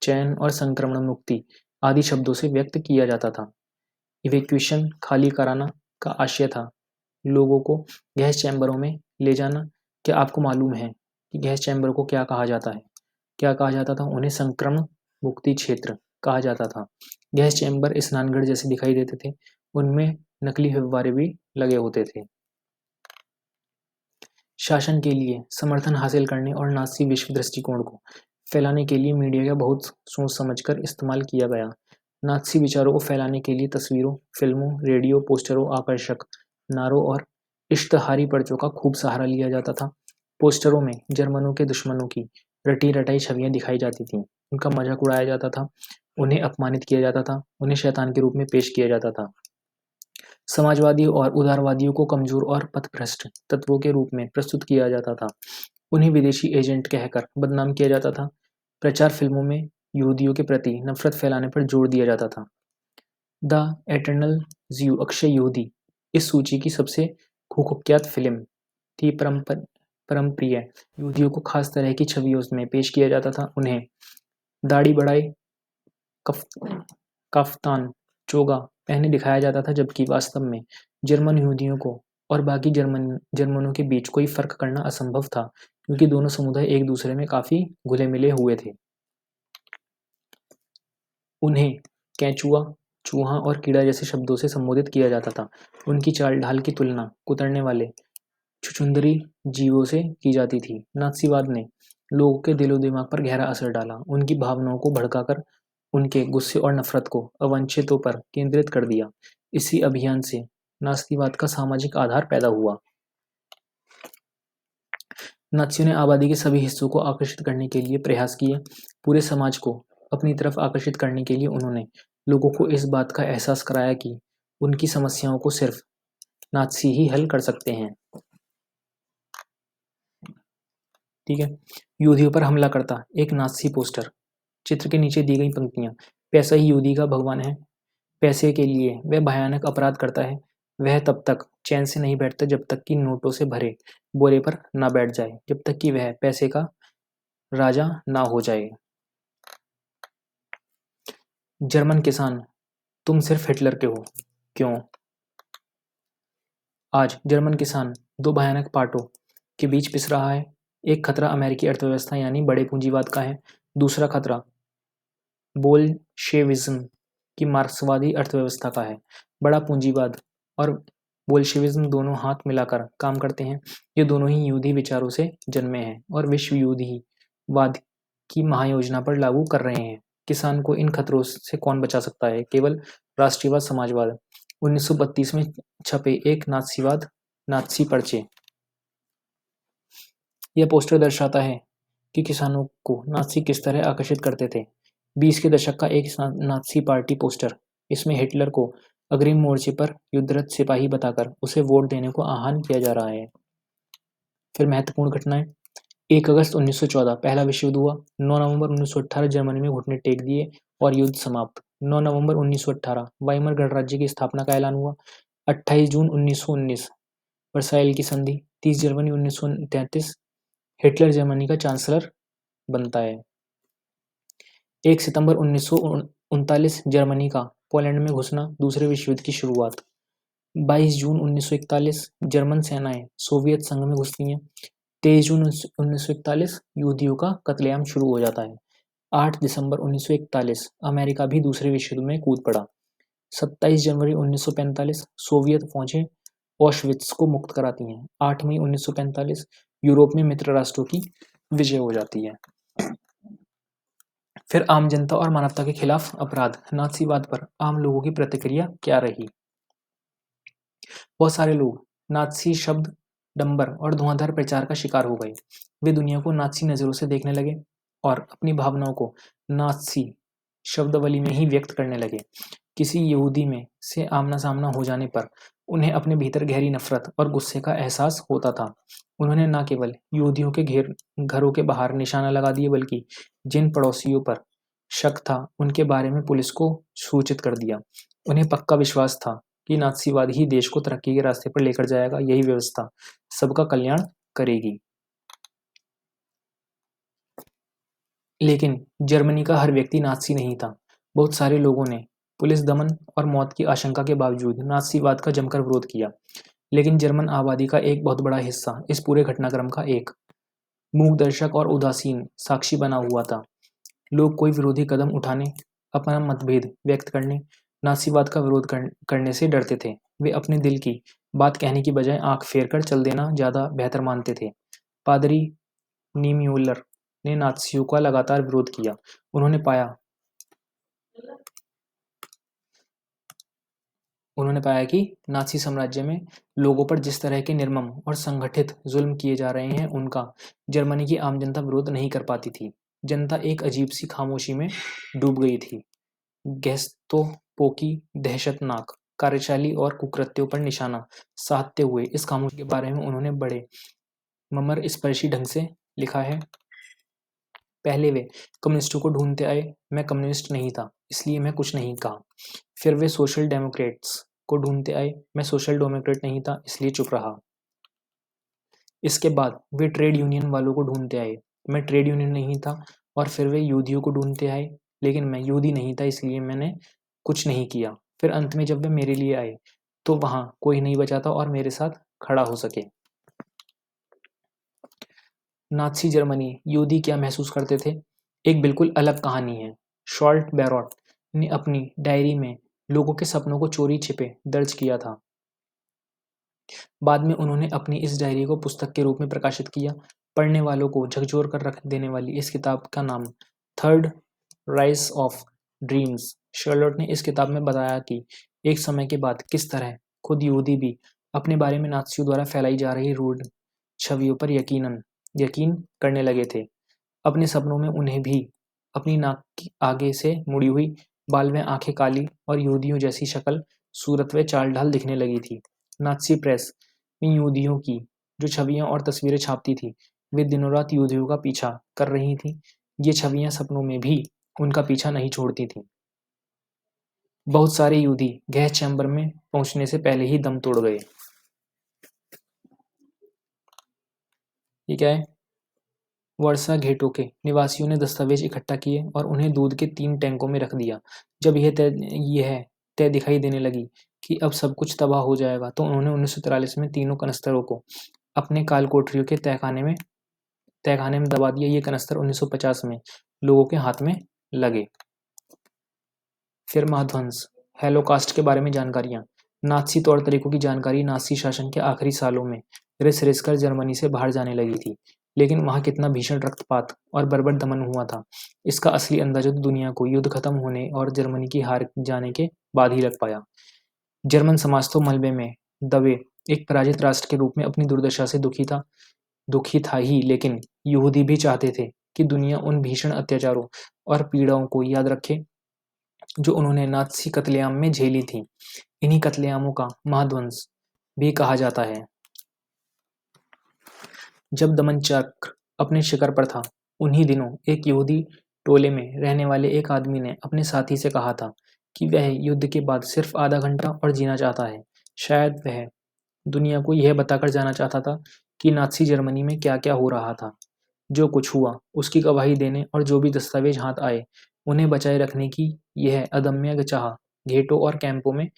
चयन और संक्रमण मुक्ति आदि शब्दों से व्यक्त किया जाता था। इवैक्यूएशन खाली कराना का आशय था लोगों को गैस चैम्बरों में ले जाना। क्या आपको मालूम है कि गैस चैम्बर को क्या कहा जाता है? क्या कहा जाता था? उन्हें संक्रमण मुक्ति क्षेत्र कहा जाता था। गैस चैम्बर स्नानघर जैसे दिखाई देते थे, उनमें नकली फव्वारे भी लगे होते थे। शासन के लिए समर्थन हासिल करने और नाज़ी विश्व दृष्टिकोण को फैलाने के लिए मीडिया का बहुत सोच समझकर इस्तेमाल किया गया। नात्सी विचारों को फैलाने के लिए तस्वीरों, फिल्मों, रेडियो, पोस्टरों, आकर्षक नारों और इश्तहारी पर्चों का खूब सहारा लिया जाता था। पोस्टरों में जर्मनों के दुश्मनों की रटी-रटाई छवियां दिखाई जाती थीं। उनका मजाक उड़ाया जाता था, उन्हें अपमानित किया जाता था, उन्हें शैतान के रूप में पेश किया जाता था। समाजवादियों और उदारवादियों को कमजोर और पथभ्रष्ट तत्वों के रूप में प्रस्तुत किया जाता था। उन्हें विदेशी एजेंट कहकर बदनाम किया जाता था। प्रचार फिल्मों में यहूदियों के प्रति नफरत फैलाने पर जोर दिया जाता था। द एटर्नल ज्यू अक्षय यहूदी इस सूची की सबसे कुख्यात फिल्म थी। परमप्रिय यहूदियों को खास तरह की छवियों में पेश किया जाता था। उन्हें दाढ़ी बढ़ाए, कफ्तान, चोगा पहने दिखाया जाता था, जबकि वास्तव में जर्मन यहूदियों को और बाकी जर्मनों के बीच कोई फर्क करना असंभव था, क्योंकि दोनों समुदाय एक दूसरे में काफी घुले मिले हुए थे। उन्हें केंचुआ, चूहा और कीड़ा जैसे शब्दों से संबोधित किया जाता था। उनकी चाल ढाल की तुलना कुतरने वाले छुछुंदरी जीवों से की जाती थी। नात्सीवाद ने लोगों के दिलो दिमाग पर गहरा असर डाला। उनकी भावनाओं को भड़काकर उनके गुस्से और नफरत को अवांछितों पर केंद्रित कर दिया। इसी अभियान से नास्तिवाद का सामाजिक आधार पैदा हुआ। नात्सियों ने आबादी के सभी हिस्सों को आकर्षित करने के लिए प्रयास किए। पूरे समाज को अपनी तरफ आकर्षित करने के लिए उन्होंने लोगों को इस बात का एहसास कराया कि उनकी समस्याओं को सिर्फ नात्सी ही हल कर सकते हैं। ठीक है। यहूदियों पर हमला करता एक नात्सी पोस्टर। चित्र के नीचे दी गई पंक्तियां। पैसा ही यहूदी का भगवान है। पैसे के लिए वह भयानक अपराध करता है। वह तब तक चैन से नहीं बैठता जब तक कि नोटों से भरे बोरे पर ना बैठ जाए, जब तक कि वह पैसे का राजा ना हो जाए। जर्मन किसान, तुम सिर्फ हिटलर के हो। क्यों? आज जर्मन किसान दो भयानक पार्टों के बीच पिस रहा है। एक खतरा अमेरिकी अर्थव्यवस्था यानी बड़े पूंजीवाद का है। दूसरा खतरा बोल्शेविज्म की मार्क्सवादी अर्थव्यवस्था का है। बड़ा पूंजीवाद और बोल्शेविज्म दोनों हाथ मिलाकर काम करते हैं। ये दोनों ही यहूदी विचारों से जन्मे हैं और विश्व यहूदीवाद की महायोजना पर लागू कर रहे हैं। किसान को इन खतरों से कौन बचा सकता है? केवल राष्ट्रीयवाद, समाजवाद। 1932 में छपे एक नात्सी पर्चे। यह पोस्टर दर्शाता है कि किसानों को नात्सी किस तरह आकर्षित करते थे। 20 के दशक का एक नात्सी पार्टी पोस्टर। इसमें हिटलर को अग्रिम मोर्चे पर युद्धरत सिपाही बताकर उसे वोट देने को आह्वान किया जा रहा है। फिर महत्वपूर्ण घटनाएं। 1 अगस्त 1914 पहला विश्व युद्ध हुआ। 9 नवंबर 1918 जर्मनी में घुटने टेक दिए और युद्ध समाप्त। 9 नवंबर 1918 वाइमर गणराज्य की स्थापना का ऐलान हुआ। 28 जून 1919 वर्साइल की संधि। 30 जनवरी 1933 हिटलर जर्मनी का चांसलर बनता है। 1 सितंबर 1939 जर्मनी का पोलैंड में घुसना, दूसरे विश्व युद्ध की शुरुआत। 22 जून 1941 जर्मन सेनाएं सोवियत संघ में घुसती हैं। 23 जून 1941 यहूदियों का कत्लेआम शुरू हो जाता है। 8 दिसंबर 1941 अमेरिका भी दूसरे विश्व युद्ध में कूद पड़ा। 27 जनवरी 1945 सोवियत फौजें ऑशविट्स को मुक्त कराती हैं। 8 मई 1945 यूरोप में मित्र राष्ट्रों की विजय हो जाती है। फिर आम जनता और मानवता के खिलाफ अपराध। नात्सीवाद पर आम लोगों की प्रतिक्रिया क्या रही? बहुत सारे लोग नात्सी शब्द, डंबर और धुआंधार प्रचार का शिकार हो गए। वे दुनिया को नात्सी नजरों से देखने लगे और अपनी भावनाओं को नात्सी शब्दावली में ही व्यक्त करने लगे। किसी यहूदी में से आमना सामना हो जाने पर उन्हें अपने भीतर गहरी नफरत और गुस्से का एहसास होता था। उन्होंने न केवल यहूदियों के घरों के बाहर निशाना लगा दिए, बल्कि जिन पड़ोसियों पर शक था उनके बारे में पुलिस को सूचित कर दिया। उन्हें पक्का विश्वास था कि नात्सीवाद ही देश को तरक्की के रास्ते पर लेकर जाएगा। यही व्यवस्था सबका कल्याण करेगी। लेकिन जर्मनी का हर व्यक्ति नात्सी नहीं था। बहुत सारे लोगों ने पुलिस दमन और मौत की आशंका के बावजूद नात्सीवाद का जमकर विरोध किया। लेकिन जर्मन आबादी का एक बहुत बड़ा हिस्सा इस पूरे घटनाक्रम का एक मूक दर्शक और उदासीन साक्षी बना हुआ था। लोग कोई विरोधी कदम उठाने, अपना मतभेद व्यक्त करने, नात्सीवाद का विरोध करने से डरते थे। वे अपने दिल की बात कहने की बजाय आंख फेर कर चल देना ज्यादा बेहतर मानते थे। पादरी नीम्यूलर ने नात्सियों का लगातार विरोध किया। उन्होंने पाया उन्होंने पाया कि नाज़ी साम्राज्य में लोगों पर जिस तरह के निर्मम और संगठित जुल्म किए जा रहे हैं, उनका जर्मनी की आम जनता विरोध नहीं कर पाती थी। जनता एक अजीब सी खामोशी में डूब गई थी। गेस्तापो की दहशतनाक कार्यशैली और कुकृत्यों पर निशाना साधते हुए इस खामोशी के बारे में उन्होंने बड़े मर्मस्पर्शी ढंग से लिखा है। पहले वे कम्युनिस्टों को ढूंढते आए, मैं कम्युनिस्ट नहीं था, इसलिए मैं कुछ नहीं कहा। फिर वे सोशल डेमोक्रेट्स को ढूंढते आए, मैं सोशल डेमोक्रेट नहीं था, इसलिए चुप रहा। इसके बाद वे ट्रेड यूनियन वालों को ढूंढते आए, मैं ट्रेड यूनियन नहीं था। और फिर वे यहूदियों को ढूंढते आए, लेकिन मैं यहूदी नहीं था, इसलिए मैंने कुछ नहीं किया। फिर अंत में जब वे मेरे लिए आए, तो वहां कोई नहीं बचा था और मेरे साथ खड़ा हो सके। नाज़ी जर्मनी यहूदी क्या महसूस करते थे, एक बिल्कुल अलग कहानी है। शॉल्ट बैरोट ने अपनी डायरी में लोगों के सपनों को चोरी छिपे दर्ज किया था। बाद में उन्होंने अपनी इस डायरी को पुस्तक के रूप में प्रकाशित किया। पढ़ने वालों को झकझोर कर रख देने वाली इस किताब का नाम थर्ड राइज ऑफ ड्रीम्स। शर्लोट ने इस किताब में बताया कि एक समय के बाद किस तरह खुद यहूदी भी अपने बारे में नाज़ियों द्वारा फैलाई जा रही रूढ़ छवियों पर यकीन करने लगे थे। अपने सपनों में उन्हें भी अपनी नाक की आगे से मुड़ी हुई बाल व आंखें काली और यहूदियों जैसी शक्ल, सूरत व चाल ढाल दिखने लगी थी। नाज़ी प्रेस में यहूदियों की जो छवियां और तस्वीरें छापती थी, वे दिनों रात यहूदियों का पीछा कर रही थी। ये छवियां सपनों में भी उनका पीछा नहीं छोड़ती थी। बहुत सारे यहूदी गैस चैम्बर में पहुंचने से पहले ही दम तोड़ गए। ये क्या है? वर्षा घेटों के निवासियों ने दस्तावेज इकट्ठा किए और उन्हें दूध के 3 टैंकों में रख दिया। जब यह तय दिखाई देने लगी कि अब सब कुछ तबाह हो जाएगा, तो उन्होंने 1943 में तीनों कनस्तरों को अपने काल कोठरियों के तहखाने में दबा दिया। ये कनस्तर 1950 में लोगों के हाथ में लगे। फिर महाध्वंस, हेलोकास्ट के बारे में जानकारियां। नाज़ी तौर तरीकों की जानकारी नाज़ी शासन के आखिरी सालों में रिस कर जर्मनी से बाहर जाने लगी थी, लेकिन वहां कितना भीषण रक्तपात और बर्बर दमन हुआ था, इसका असली अंदाजा तो दुनिया को युद्ध खत्म होने और जर्मनी की हार जाने के बाद ही लग पाया। जर्मन समाज तो मलबे में दबे एक पराजित राष्ट्र के रूप में अपनी दुर्दशा से दुखी था ही, लेकिन यहूदी भी चाहते थे कि दुनिया उन भीषण अत्याचारों और पीड़ाओं को याद रखे जो उन्होंने नाज़ी कत्लेआम में झेली थी। इन्हीं कत्लेआमों का महाध्वंस भी कहा जाता है। जब दमन चक्र अपने शिखर पर था, उन्हीं दिनों एक यहूदी टोले में रहने वाले एक आदमी ने अपने साथी से कहा था कि वह युद्ध के बाद सिर्फ आधा घंटा और जीना चाहता है। शायद वह दुनिया को यह बताकर जाना चाहता था कि नाज़ी जर्मनी में क्या क्या हो रहा था। जो कुछ हुआ उसकी गवाही देने और जो भी दस्तावेज हाथ आए उन्हें बचाए रखने की यह अदम्य चाह घेटों और कैंपों में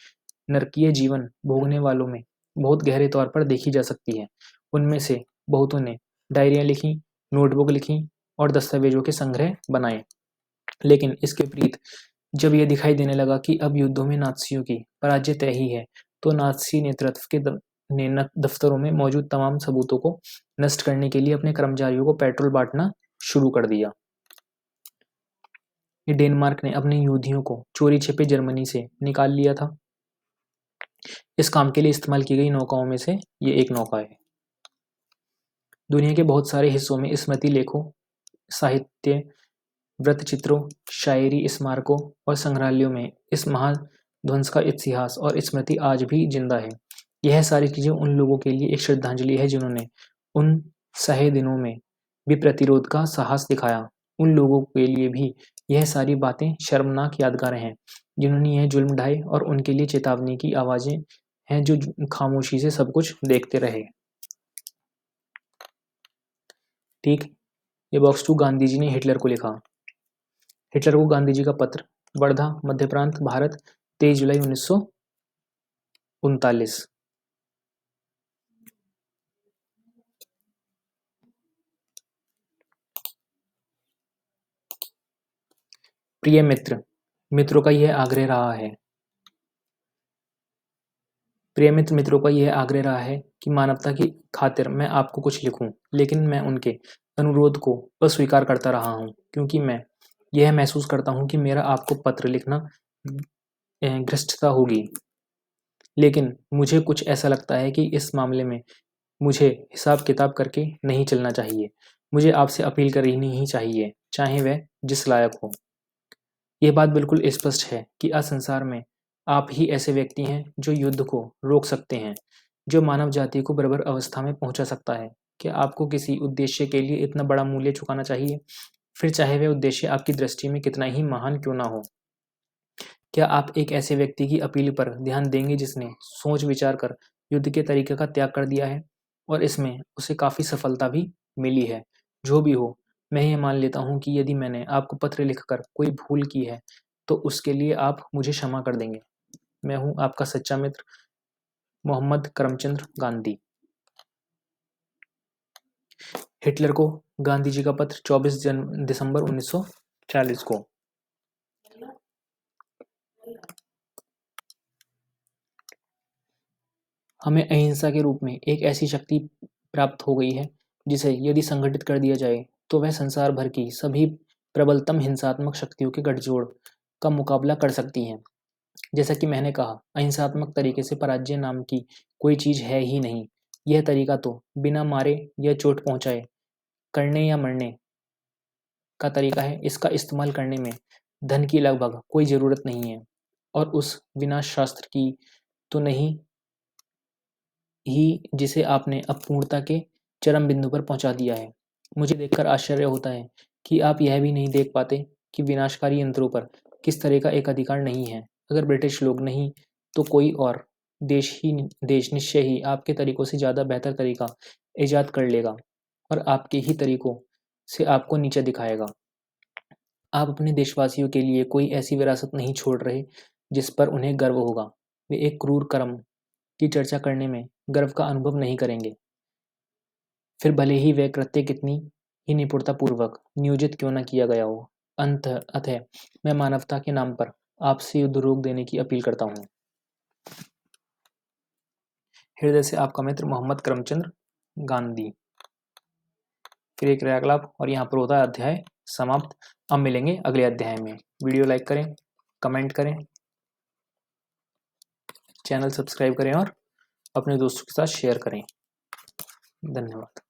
नरकीय जीवन भोगने वालों में बहुत गहरे तौर पर देखी जा सकती है। उनमें से बहुतों ने डायरियां लिखी, नोटबुक लिखी और दस्तावेजों के संग्रह बनाए। लेकिन इसके विपरीत जब यह दिखाई देने लगा कि अब युद्धों में नाज़ियों की पराजय तय ही है, तो नाज़ी नेतृत्व ने दफ्तरों में मौजूद तमाम सबूतों को नष्ट करने के लिए अपने कर्मचारियों को पेट्रोल बांटना शुरू कर दिया। डेनमार्क ने अपने यहूदियों को चोरी छिपे जर्मनी से निकाल लिया था। इस काम के लिए इस्तेमाल की गई नौकाओं में से ये एक नौका है। दुनिया के बहुत सारे हिस्सों में स्मृति लेखों, साहित्य, वृत्तचित्रों, शायरी, स्मारकों और संग्रहालयों में इस महाध्वंस का इतिहास और स्मृति आज भी जिंदा है। यह सारी चीजें उन लोगों के लिए एक श्रद्धांजलि है जिन्होंने उन सहे दिनों में भी प्रतिरोध का साहस दिखाया। उन लोगों के लिए भी यह सारी बातें शर्मनाक यादगारें हैं जिन्होंने यह जुल्म ढाए, और उनके लिए चेतावनी की आवाजें हैं जो खामोशी से सब कुछ देखते रहे। ठीक। ये बॉक्स 2 गांधी जी ने हिटलर को लिखा। हिटलर को गांधी जी का पत्र, वर्धा, मध्य प्रांत, भारत, 23 जुलाई 1939। प्रिय मित्र, मित्रों का यह आग्रह रहा है मित्रों का यह आग्रह रहा है कि मानवता की खातिर मैं आपको कुछ लिखूं, लेकिन मैं उनके अनुरोध को अस्वीकार करता रहा हूं, क्योंकि मैं यह महसूस करता हूं कि मेरा आपको पत्र लिखना घृष्टता होगी। लेकिन मुझे कुछ ऐसा लगता है कि इस मामले में मुझे हिसाब किताब करके नहीं चलना चाहिए। मुझे आपसे अपील करनी ही चाहिए, चाहे वह जिस लायक हो। यह बात बिल्कुल स्पष्ट है कि आज संसार में आप ही ऐसे व्यक्ति हैं जो युद्ध को रोक सकते हैं, जो मानव जाति को बर्बर अवस्था में पहुंचा सकता है। क्या आपको किसी उद्देश्य के लिए इतना बड़ा मूल्य चुकाना चाहिए, फिर चाहे वह उद्देश्य आपकी दृष्टि में कितना ही महान क्यों ना हो? क्या आप एक ऐसे व्यक्ति की अपील पर ध्यान देंगे जिसने सोच विचार कर युद्ध के तरीके का त्याग कर दिया है और इसमें उसे काफ़ी सफलता भी मिली है? जो भी हो, मैं ये मान लेता हूँ कि यदि मैंने आपको पत्र लिखकर कोई भूल की है, तो उसके लिए आप मुझे क्षमा कर देंगे। मैं हूँ आपका सच्चा मित्र, मोहम्मद करमचंद गांधी। हिटलर को गांधी जी का पत्र 24 दिसंबर 1940 को। हमें अहिंसा के रूप में एक ऐसी शक्ति प्राप्त हो गई है जिसे यदि संगठित कर दिया जाए तो वह संसार भर की सभी प्रबलतम हिंसात्मक शक्तियों के गठजोड़ का मुकाबला कर सकती हैं। जैसा कि मैंने कहा, अहिंसात्मक तरीके से पराजय नाम की कोई चीज है ही नहीं। यह तरीका तो बिना मारे या चोट पहुंचाए करने या मरने का तरीका है। इसका इस्तेमाल करने में धन की लगभग कोई ज़रूरत नहीं है और उस विनाश शास्त्र की तो नहीं ही जिसे आपने अपूर्णता के चरम बिंदु पर पहुंचा दिया है। मुझे देखकर आश्चर्य होता है कि आप यह भी नहीं देख पाते कि विनाशकारी यंत्रों पर किस तरह का एक अधिकार नहीं है। अगर ब्रिटिश लोग नहीं तो कोई और देश निश्चय ही आपके तरीकों से ज़्यादा बेहतर तरीका ईजाद कर लेगा और आपके ही तरीकों से आपको नीचे दिखाएगा। आप अपने देशवासियों के लिए कोई ऐसी विरासत नहीं छोड़ रहे जिस पर उन्हें गर्व होगा। वे एक क्रूर कर्म की चर्चा करने में गर्व का अनुभव नहीं करेंगे, फिर भले ही वह कृत्य कितनी ही निपुणतापूर्वक नियोजित क्यों न किया गया हो। अतः मैं मानवता के नाम पर आपसे युद्ध रोक देने की अपील करता हूँ। हृदय से आपका मित्र मोहम्मद करमचंद गांधी। फिर एक क्रियाकलाप और यहाँ पर होता है अध्याय समाप्त। अब मिलेंगे अगले अध्याय में। वीडियो लाइक करें, कमेंट करें, चैनल सब्सक्राइब करें और अपने दोस्तों के साथ शेयर करें। धन्यवाद।